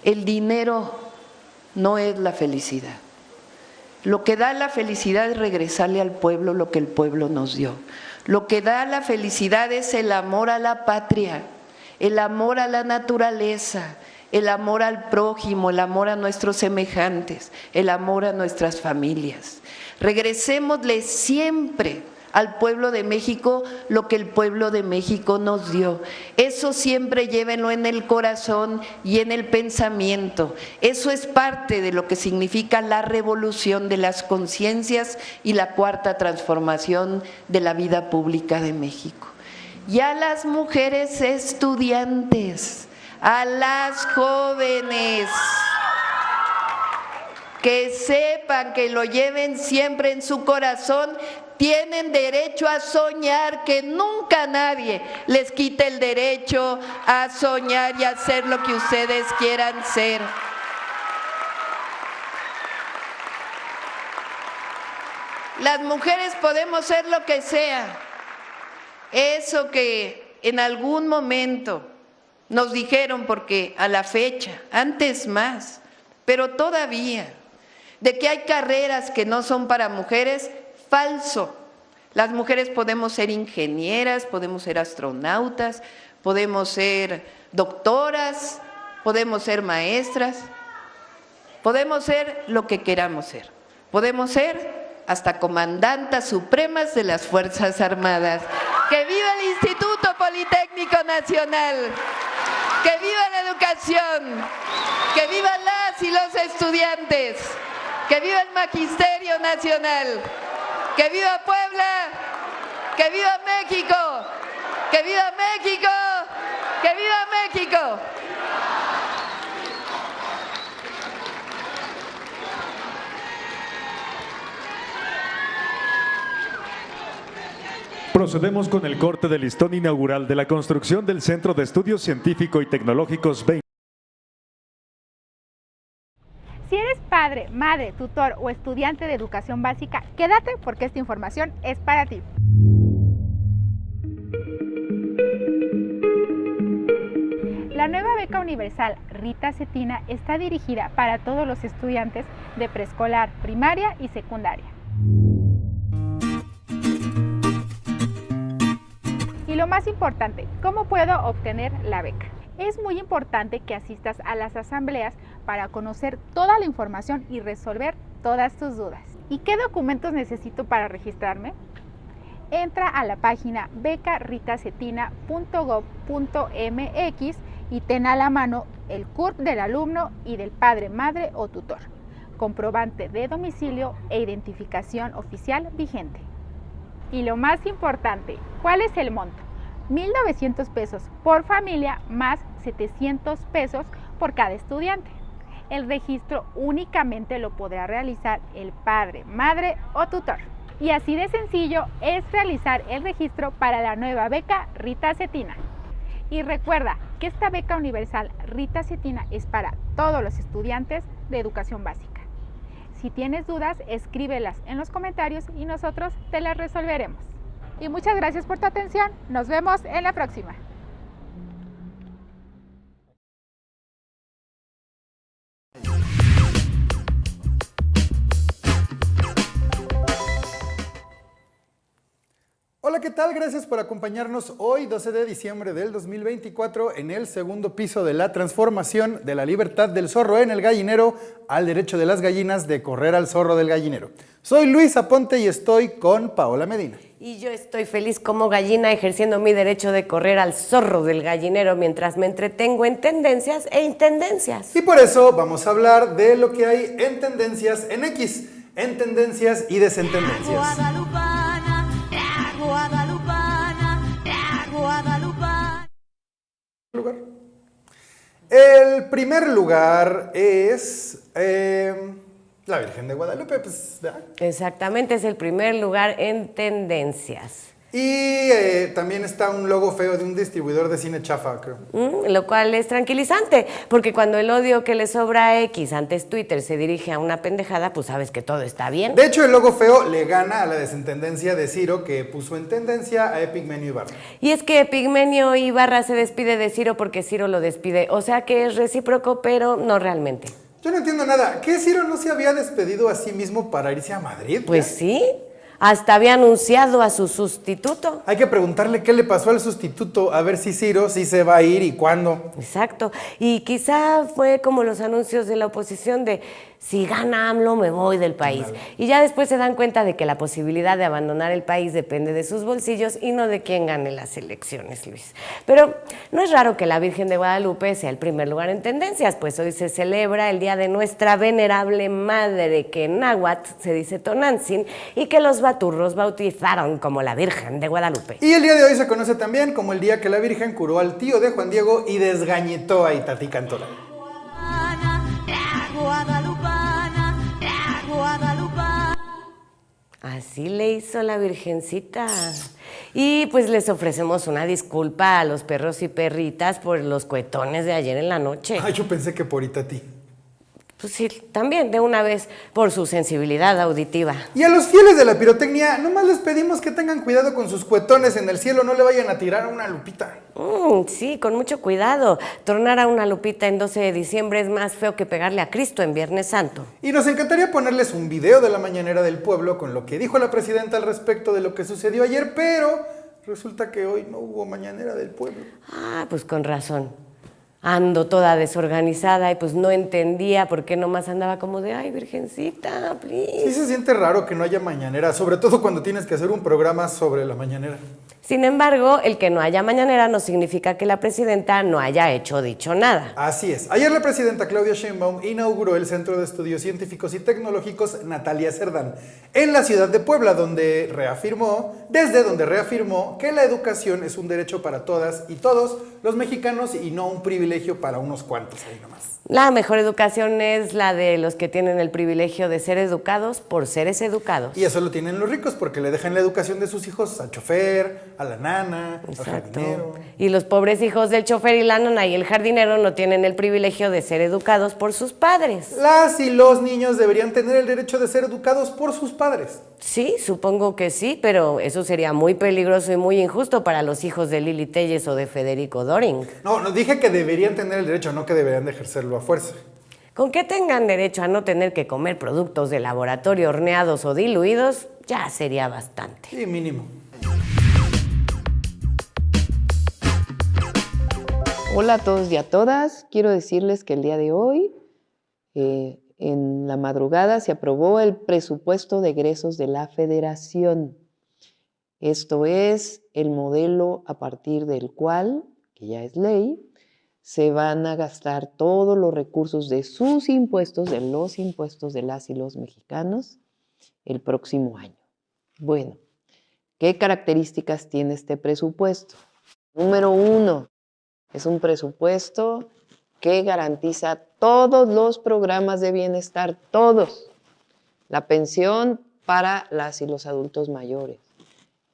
B: el dinero no es la felicidad. Lo que da la felicidad es regresarle al pueblo lo que el pueblo nos dio. Lo que da la felicidad es el amor a la patria, el amor a la naturaleza, el amor al prójimo, el amor a nuestros semejantes, el amor a nuestras familias. Regresémosle siempre al pueblo de México lo que el pueblo de México nos dio. Eso siempre llévenlo en el corazón y en el pensamiento. Eso es parte de lo que significa la revolución de las conciencias y la cuarta transformación de la vida pública de México. Y a las mujeres estudiantes, a las jóvenes. Que sepan, que lo lleven siempre en su corazón, tienen derecho a soñar, que nunca nadie les quite el derecho a soñar y a hacer lo que ustedes quieran ser. Las mujeres podemos ser lo que sea. Eso que en algún momento nos dijeron, porque a la fecha, antes más, pero todavía, de que hay carreras que no son para mujeres, falso. Las mujeres podemos ser ingenieras, podemos ser astronautas, podemos ser doctoras, podemos ser maestras, podemos ser lo que queramos ser. Podemos ser hasta comandantas supremas de las Fuerzas Armadas. ¡Que viva el Instituto Politécnico Nacional! ¡Que viva la educación! ¡Que vivan las y los estudiantes! ¡Que viva el Magisterio Nacional! ¡Que viva Puebla! ¡Que viva México! ¡Que viva México! ¡Que viva México!
P: Procedemos con el corte del listón inaugural de la construcción del Centro de Estudios Científico y Tecnológicos 20.
D: Si eres padre, madre, tutor o estudiante de educación básica, quédate porque esta información es para ti. La nueva beca universal Rita Cetina está dirigida para todos los estudiantes de preescolar, primaria y secundaria. Y lo más importante, ¿cómo puedo obtener la beca? Es muy importante que asistas a las asambleas para conocer toda la información y resolver todas tus dudas. ¿Y qué documentos necesito para registrarme? Entra a la página becaritacetina.gov.mx y ten a la mano el CURP del alumno y del padre, madre o tutor, comprobante de domicilio e identificación oficial vigente. Y lo más importante, ¿cuál es el monto? 1,900 pesos por familia más 700 pesos por cada estudiante. El registro únicamente lo podrá realizar el padre, madre o tutor. Y así de sencillo es realizar el registro para la nueva beca Rita Cetina. Y recuerda que esta beca universal Rita Cetina es para todos los estudiantes de educación básica. Si tienes dudas, escríbelas en los comentarios y nosotros te las resolveremos. Y muchas gracias por tu atención. Nos vemos en la próxima.
Q: Hola, ¿qué tal? Gracias por acompañarnos hoy, 12 de diciembre del 2024, en el segundo piso de la transformación de la libertad del zorro en el gallinero al derecho de las gallinas de correr al zorro del gallinero. Soy Luis Aponte y estoy con Paola Medina.
A: Y yo estoy feliz como gallina ejerciendo mi derecho de correr al zorro del gallinero mientras me entretengo en tendencias e intendencias.
Q: Y por eso vamos a hablar de lo que hay en tendencias en X, en tendencias y desentendencias. El primer lugar es la Virgen de Guadalupe, pues, ¿verdad?
A: Exactamente, es el primer lugar en tendencias.
Q: Y también está un logo feo de un distribuidor de cine chafa, creo.
A: Lo cual es tranquilizante, porque cuando el odio que le sobra a X, antes Twitter, se dirige a una pendejada, pues sabes que todo está bien.
Q: De hecho, el logo feo le gana a la desentendencia de Ciro, que puso en tendencia a Epigmenio Ibarra.
A: Y es que Epigmenio Ibarra se despide de Ciro porque Ciro lo despide, o sea que es recíproco, pero no realmente.
Q: Yo no entiendo nada. ¿Qué Ciro no se había despedido a sí mismo para irse a Madrid?
A: Pues sí. Hasta había anunciado a su sustituto.
Q: Hay que preguntarle qué le pasó al sustituto, a ver si Ciro sí se va a ir y cuándo.
A: Exacto. Y quizá fue como los anuncios de la oposición de si gana AMLO me voy del país. Y ya después se dan cuenta de que la posibilidad de abandonar el país depende de sus bolsillos y no de quién gane las elecciones, Luis. Pero no es raro que la Virgen de Guadalupe sea el primer lugar en tendencias, pues hoy se celebra el día de nuestra venerable madre, que en náhuatl se dice Tonantzin, y que los baturros bautizaron como la Virgen de Guadalupe.
Q: Y el día de hoy se conoce también como el día que la Virgen curó al tío de Juan Diego y desgañetó a Itatí Cantoral.
A: Así le hizo la Virgencita. Y pues les ofrecemos una disculpa a los perros y perritas por los cuetones de ayer en la noche.
Q: Ay, yo pensé que por Itatí.
A: Pues sí, también de una vez por su sensibilidad auditiva.
Q: Y a los fieles de la pirotecnia, nomás les pedimos que tengan cuidado con sus cuetones en el cielo, no le vayan a tirar una lupita.
A: Sí, con mucho cuidado. Tronar a una lupita en 12 de diciembre es más feo que pegarle a Cristo en Viernes Santo.
Q: Y nos encantaría ponerles un video de la mañanera del pueblo con lo que dijo la presidenta al respecto de lo que sucedió ayer, pero resulta que hoy no hubo mañanera del pueblo.
A: Ah, pues con razón. Ando toda desorganizada y pues no entendía por qué nomás andaba como de, ay, Virgencita, please.
Q: Sí se siente raro que no haya mañanera, sobre todo cuando tienes que hacer un programa sobre la mañanera.
A: Sin embargo, el que no haya mañanera no significa que la presidenta no haya hecho dicho nada.
Q: Así es. Ayer la presidenta Claudia Sheinbaum inauguró el Centro de Estudios Científicos y Tecnológicos Natalia Cerdán en la ciudad de Puebla, desde donde reafirmó que la educación es un derecho para todas y todos los mexicanos y no un privilegio para unos cuantos ahí nomás.
A: La mejor educación es la de los que tienen el privilegio de ser educados por seres educados.
Q: Y eso lo tienen los ricos porque le dejan la educación de sus hijos al chofer, a la nana,
A: Exacto.
Q: al jardinero.
A: Y los pobres hijos del chofer y la nana y el jardinero no tienen el privilegio de ser educados por sus padres.
Q: Las y los niños deberían tener el derecho de ser educados por sus padres.
A: Sí, supongo que sí, pero eso sería muy peligroso y muy injusto para los hijos de Lili Telles o de Federico Doring.
Q: No dije que deberían tener el derecho, no que deberían de ejercerlo a fuerza.
A: Con que tengan derecho a no tener que comer productos de laboratorio horneados o diluidos, ya sería bastante.
Q: Sí, mínimo.
B: Hola a todos y a todas. Quiero decirles que el día de hoy, en la madrugada, se aprobó el presupuesto de egresos de la Federación. Esto es el modelo a partir del cual, que ya es ley, se van a gastar todos los recursos de sus impuestos, de los impuestos de las y los mexicanos, el próximo año. Bueno, ¿qué características tiene este presupuesto? Número 1, es un presupuesto que garantiza todos los programas de bienestar, todos. La pensión para las y los adultos mayores,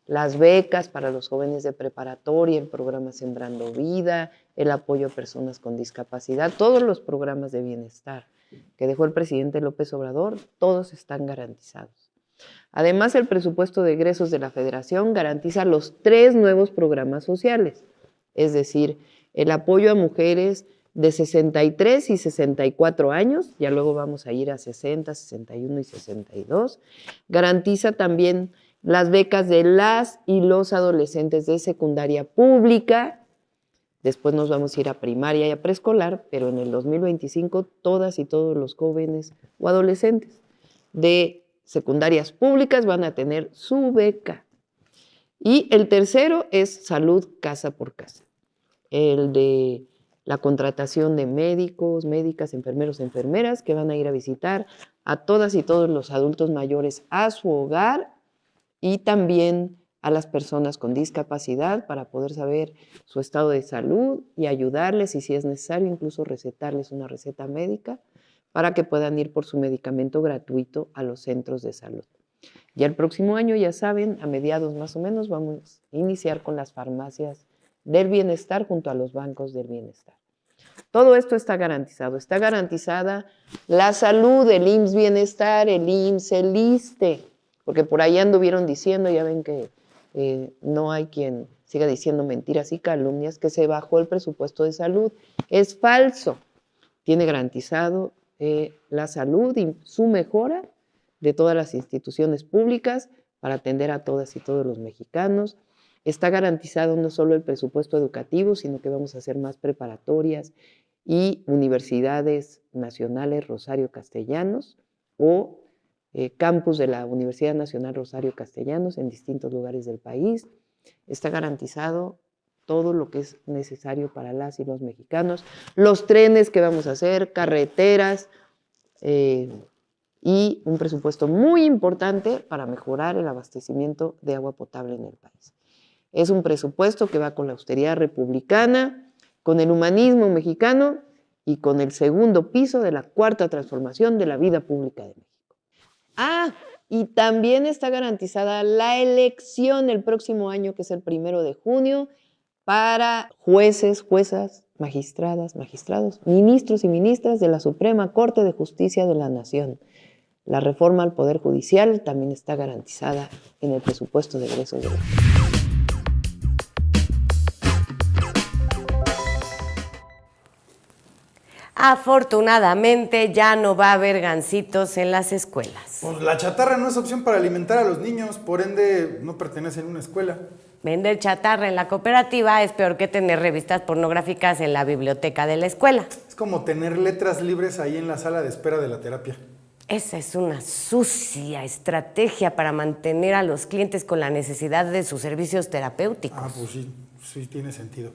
B: las becas para los jóvenes de preparatoria, el programa Sembrando Vida, el apoyo a personas con discapacidad, todos los programas de bienestar que dejó el presidente López Obrador, todos están garantizados. Además, el presupuesto de egresos de la Federación garantiza los 3 nuevos programas sociales, es decir, el apoyo a mujeres de 63 y 64 años, ya luego vamos a ir a 60, 61 y 62, garantiza también las becas de las y los adolescentes de secundaria pública, después nos vamos a ir a primaria y a preescolar, pero en el 2025 todas y todos los jóvenes o adolescentes de secundarias públicas van a tener su beca. Y el tercero es salud casa por casa, el de la contratación de médicos, médicas, enfermeros, enfermeras que van a ir a visitar a todas y todos los adultos mayores a su hogar y también a las personas con discapacidad para poder saber su estado de salud y ayudarles y si es necesario incluso recetarles una receta médica para que puedan ir por su medicamento gratuito a los centros de salud. Ya el próximo año, ya saben, a mediados más o menos vamos a iniciar con las farmacias del bienestar junto a los bancos del bienestar. Todo esto está garantizado. Está garantizada la salud, el IMSS Bienestar, el IMSS, el ISSSTE, porque por ahí anduvieron diciendo, ya ven que no hay quien siga diciendo mentiras y calumnias, que se bajó el presupuesto de salud. Es falso. Tiene garantizado la salud y su mejora de todas las instituciones públicas para atender a todas y todos los mexicanos. Está garantizado no solo el presupuesto educativo, sino que vamos a hacer más preparatorias
R: y universidades nacionales Rosario Castellanos o campus de la Universidad Nacional Rosario Castellanos en distintos lugares del país. Está garantizado todo lo que es necesario para las y los mexicanos, los trenes que vamos a hacer, carreteras y un presupuesto muy importante para mejorar el abastecimiento de agua potable en el país. Es un presupuesto que va con la austeridad republicana, con el humanismo mexicano y con el segundo piso de la cuarta transformación de la vida pública de México. Y también está garantizada la elección el próximo año, que es el 1 de junio, para jueces, juezas, magistradas, magistrados, ministros y ministras de la Suprema Corte de Justicia de la Nación. La reforma al Poder Judicial también está garantizada en el presupuesto de egresos de la
A: Afortunadamente ya no va a haber gansitos en las escuelas.
Q: Pues la chatarra no es opción para alimentar a los niños, por ende no pertenecen a una escuela.
A: Vender chatarra en la cooperativa es peor que tener revistas pornográficas en la biblioteca de la escuela.
Q: Es como tener letras libres ahí en la sala de espera de la terapia.
A: Esa es una sucia estrategia para mantener a los clientes con la necesidad de sus servicios terapéuticos.
Q: Pues sí tiene sentido.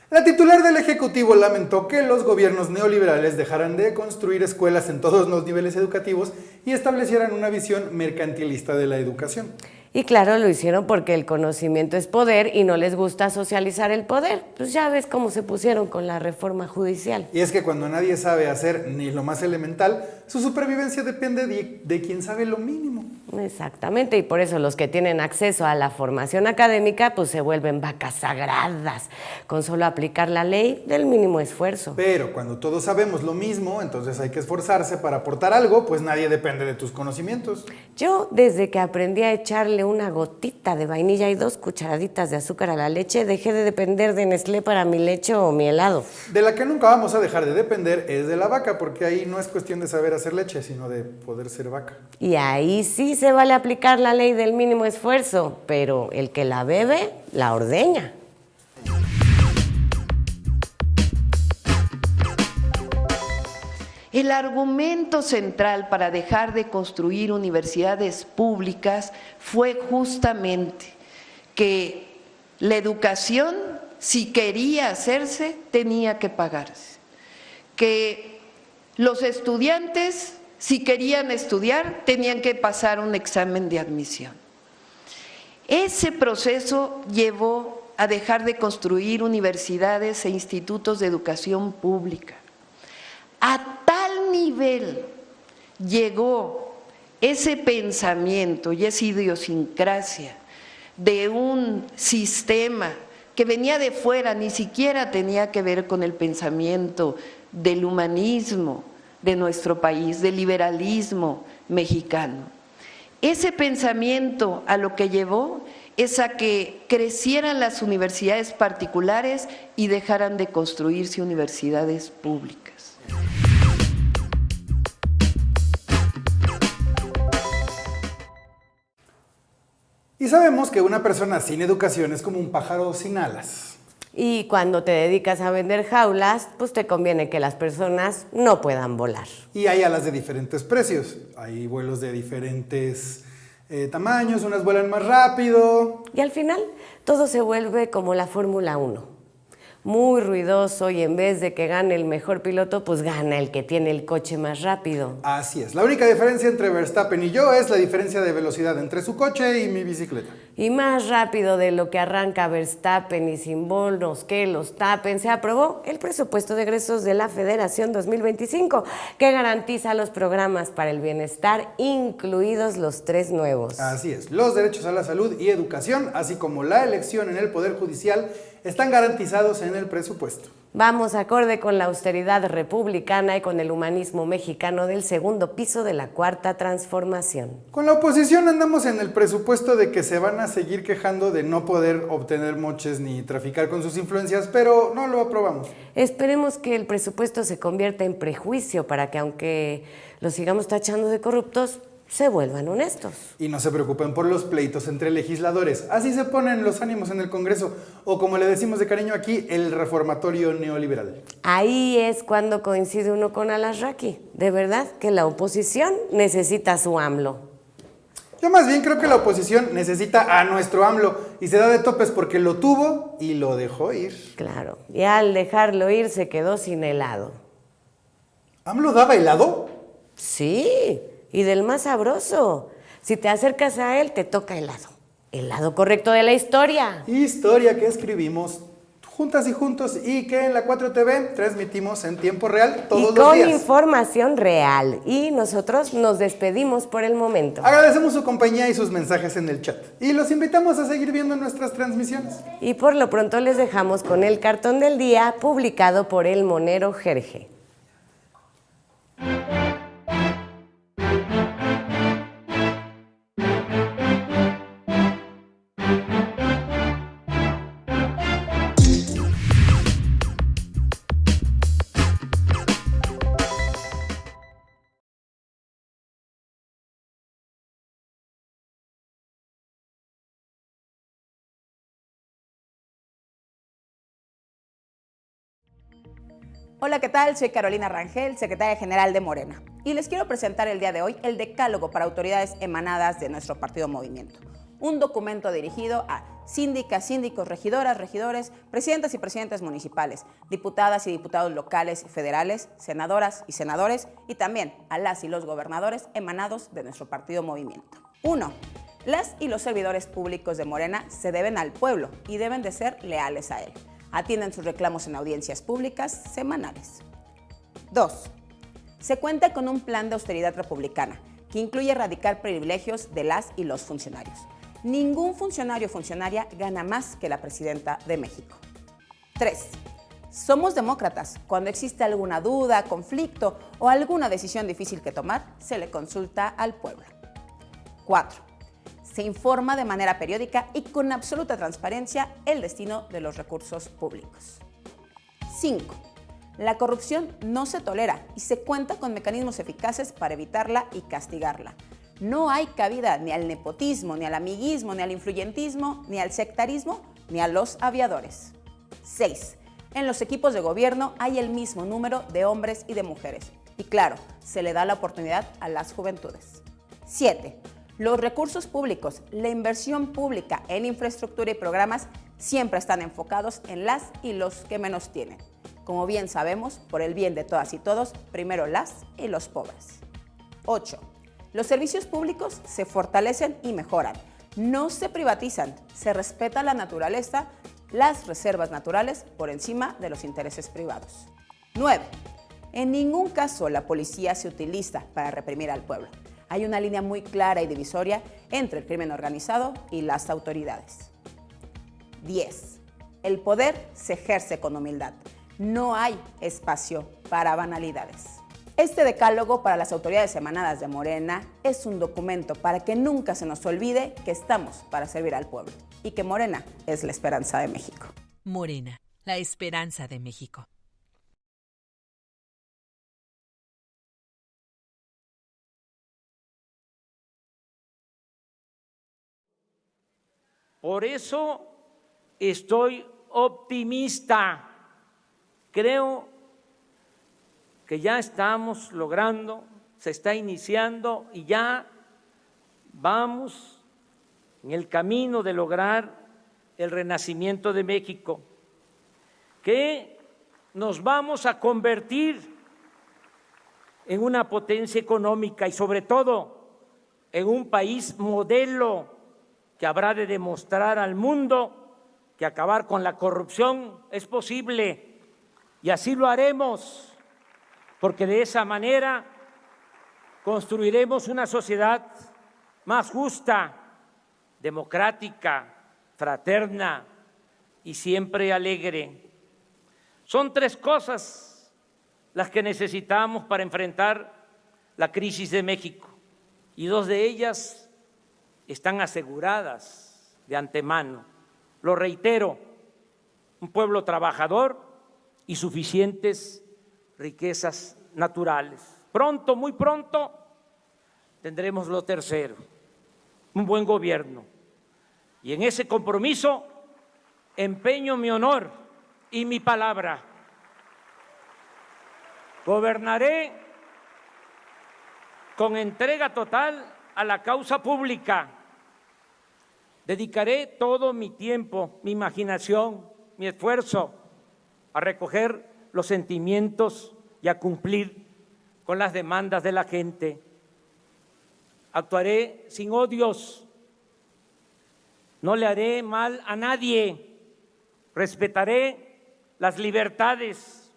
Q: La titular del Ejecutivo lamentó que los gobiernos neoliberales dejaran de construir escuelas en todos los niveles educativos y establecieran una visión mercantilista de la educación.
A: Y claro, lo hicieron porque el conocimiento es poder y no les gusta socializar el poder. Pues ya ves cómo se pusieron con la reforma judicial.
Q: Y es que cuando nadie sabe hacer ni lo más elemental, su supervivencia depende de quien sabe lo mínimo.
A: Exactamente, y por eso los que tienen acceso a la formación académica pues se vuelven vacas sagradas, con solo aplicar la ley del mínimo esfuerzo.
Q: Pero cuando todos sabemos lo mismo, entonces hay que esforzarse para aportar algo, pues nadie depende de tus conocimientos.
A: Yo, desde que aprendí a echarle una gotita de vainilla y 2 cucharaditas de azúcar a la leche, dejé de depender de Nestlé para mi leche o mi helado.
Q: De la que nunca vamos a dejar de depender es de la vaca, porque ahí no es cuestión de saber hacer leche, sino de poder ser vaca.
A: Y ahí sí se vale aplicar la ley del mínimo esfuerzo, pero el que la bebe, la ordeña.
B: El argumento central para dejar de construir universidades públicas fue justamente que la educación, si quería hacerse, tenía que pagarse. Que los estudiantes, si querían estudiar, tenían que pasar un examen de admisión. Ese proceso llevó a dejar de construir universidades e institutos de educación pública. A tal nivel llegó ese pensamiento y esa idiosincrasia de un sistema que venía de fuera, ni siquiera tenía que ver con el pensamiento del humanismo de nuestro país, del liberalismo mexicano. Ese pensamiento a lo que llevó es a que crecieran las universidades particulares y dejaran de construirse universidades públicas.
Q: Y sabemos que una persona sin educación es como un pájaro sin alas.
A: Y cuando te dedicas a vender jaulas, pues te conviene que las personas no puedan volar.
Q: Y hay alas de diferentes precios, hay vuelos de diferentes tamaños, unas vuelan más rápido.
A: Y al final todo se vuelve como la Fórmula 1. Muy ruidoso y en vez de que gane el mejor piloto, pues gana el que tiene el coche más rápido.
Q: Así es. La única diferencia entre Verstappen y yo es la diferencia de velocidad entre su coche y mi bicicleta.
A: Y más rápido de lo que arranca Verstappen y sin bonos que los tapen, se aprobó el presupuesto de egresos de la Federación 2025, que garantiza los programas para el bienestar, incluidos los 3 nuevos.
Q: Así es. Los derechos a la salud y educación, así como la elección en el Poder Judicial, están garantizados en el presupuesto.
A: Vamos acorde con la austeridad republicana y con el humanismo mexicano del segundo piso de la cuarta transformación.
Q: Con la oposición andamos en el presupuesto de que se van a seguir quejando de no poder obtener moches ni traficar con sus influencias, pero no lo aprobamos.
A: Esperemos que el presupuesto se convierta en prejuicio para que, aunque los sigamos tachando de corruptos, se vuelvan honestos.
Q: Y no se preocupen por los pleitos entre legisladores. Así se ponen los ánimos en el Congreso, o como le decimos de cariño aquí, el reformatorio neoliberal.
A: Ahí es cuando coincide uno con Alarraqui. De verdad que la oposición necesita su AMLO.
Q: Yo más bien creo que la oposición necesita a nuestro AMLO y se da de topes porque lo tuvo y lo dejó ir.
A: Claro, y al dejarlo ir se quedó sin helado.
Q: ¿AMLO daba helado?
A: Sí, y del más sabroso. Si te acercas a él, te toca helado. El lado correcto de la historia.
Q: Historia que escribimos juntas y juntos y que en la 4TV transmitimos en tiempo real todos los días.
A: Y con información real. Y nosotros nos despedimos por el momento.
Q: Agradecemos su compañía y sus mensajes en el chat. Y los invitamos a seguir viendo nuestras transmisiones.
A: Y por lo pronto les dejamos con el cartón del día publicado por el monero Jerge.
S: Hola, ¿qué tal? Soy Carolina Rangel, secretaria general de Morena, y les quiero presentar el día de hoy el decálogo para autoridades emanadas de nuestro partido Movimiento, un documento dirigido a síndicas, síndicos, regidoras, regidores, presidentas y presidentes municipales, diputadas y diputados locales y federales, senadoras y senadores, y también a las y los gobernadores emanados de nuestro partido Movimiento. 1. Las y los servidores públicos de Morena se deben al pueblo y deben de ser leales a él. Atienden sus reclamos en audiencias públicas semanales. 2. Se cuenta con un plan de austeridad republicana que incluye erradicar privilegios de las y los funcionarios. Ningún funcionario o funcionaria gana más que la presidenta de México. 3. Somos demócratas. Cuando existe alguna duda, conflicto o alguna decisión difícil que tomar, se le consulta al pueblo. 4. Se informa de manera periódica y con absoluta transparencia el destino de los recursos públicos. 5. La corrupción no se tolera y se cuenta con mecanismos eficaces para evitarla y castigarla. No hay cabida ni al nepotismo, ni al amiguismo, ni al influyentismo, ni al sectarismo, ni a los aviadores. 6. En los equipos de gobierno hay el mismo número de hombres y de mujeres. Y claro, se le da la oportunidad a las juventudes. 7. Los recursos públicos, la inversión pública en infraestructura y programas siempre están enfocados en las y los que menos tienen. Como bien sabemos, por el bien de todas y todos, primero las y los pobres. 8. Los servicios públicos se fortalecen y mejoran. No se privatizan, se respeta la naturaleza, las reservas naturales por encima de los intereses privados. 9. En ningún caso la policía se utiliza para reprimir al pueblo. Hay una línea muy clara y divisoria entre el crimen organizado y las autoridades. 10. El poder se ejerce con humildad. No hay espacio para banalidades. Este decálogo para las autoridades emanadas de Morena es un documento para que nunca se nos olvide que estamos para servir al pueblo y que Morena es la esperanza de México.
T: Morena, la esperanza de México.
U: Por eso estoy optimista. Creo que ya estamos logrando, se está iniciando y ya vamos en el camino de lograr el renacimiento de México, que nos vamos a convertir en una potencia económica y sobre todo en un país modelo que habrá de demostrar al mundo que acabar con la corrupción es posible, y así lo haremos, porque de esa manera construiremos una sociedad más justa, democrática, fraterna y siempre alegre. Son 3 cosas las que necesitamos para enfrentar la crisis de México, y 2 de ellas están aseguradas de antemano. Lo reitero, un pueblo trabajador y suficientes riquezas naturales. Pronto, muy pronto, tendremos lo tercero, un buen gobierno. Y en ese compromiso empeño mi honor y mi palabra. Gobernaré con entrega total a la causa pública. Dedicaré todo mi tiempo, mi imaginación, mi esfuerzo a recoger los sentimientos y a cumplir con las demandas de la gente. Actuaré sin odios, no le haré mal a nadie, respetaré las libertades,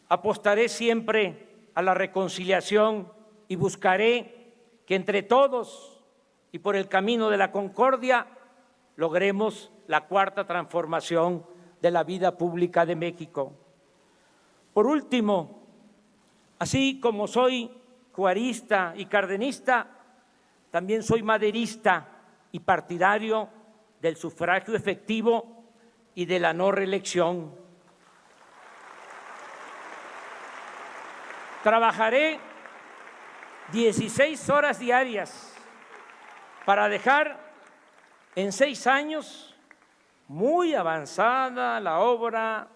U: apostaré siempre a la reconciliación y buscaré que entre todos y por el camino de la concordia logremos la cuarta transformación de la vida pública de México. Por último, así como soy juarista y cardenista, también soy maderista y partidario del sufragio efectivo y de la no reelección. Trabajaré 16 horas diarias para dejar en 6 años muy avanzada la obra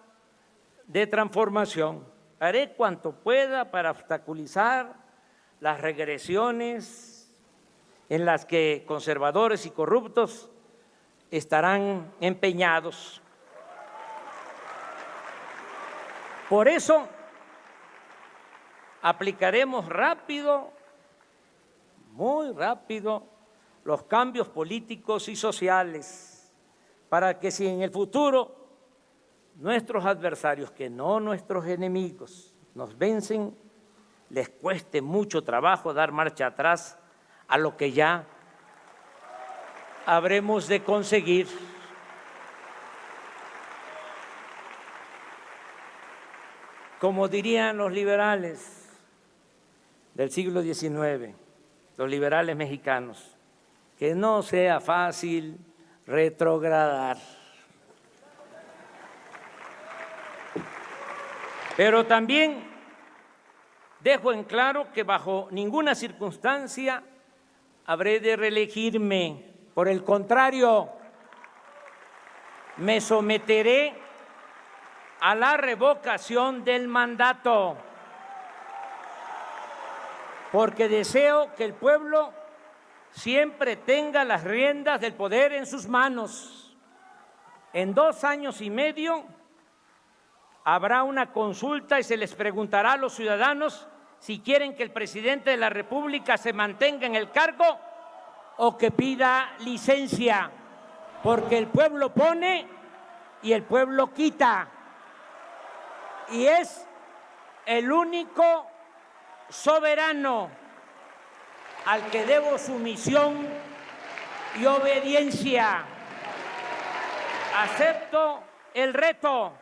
U: de transformación. Haré cuanto pueda para obstaculizar las regresiones en las que conservadores y corruptos estarán empeñados. Por eso, aplicaremos rápido, muy rápido, los cambios políticos y sociales para que si en el futuro nuestros adversarios, que no nuestros enemigos, nos vencen, les cueste mucho trabajo dar marcha atrás a lo que ya habremos de conseguir. Como dirían los liberales del siglo XIX, los liberales mexicanos, que no sea fácil retrogradar. Pero también dejo en claro que bajo ninguna circunstancia habré de reelegirme. Por el contrario, me someteré a la revocación del mandato, porque deseo que el pueblo siempre tenga las riendas del poder en sus manos. En 2 años y medio habrá una consulta y se les preguntará a los ciudadanos si quieren que el presidente de la República se mantenga en el cargo o que pida licencia, porque el pueblo pone y el pueblo quita. Y es el único soberano al que debo sumisión y obediencia. Acepto el reto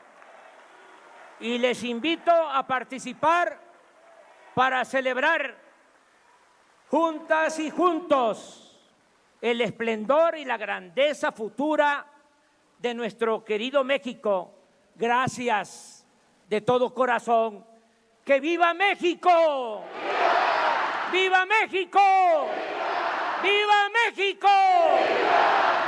U: y les invito a participar para celebrar juntas y juntos el esplendor y la grandeza futura de nuestro querido México. Gracias de todo corazón. ¡Que viva México! ¡Viva México! ¡Viva México! ¡Viva!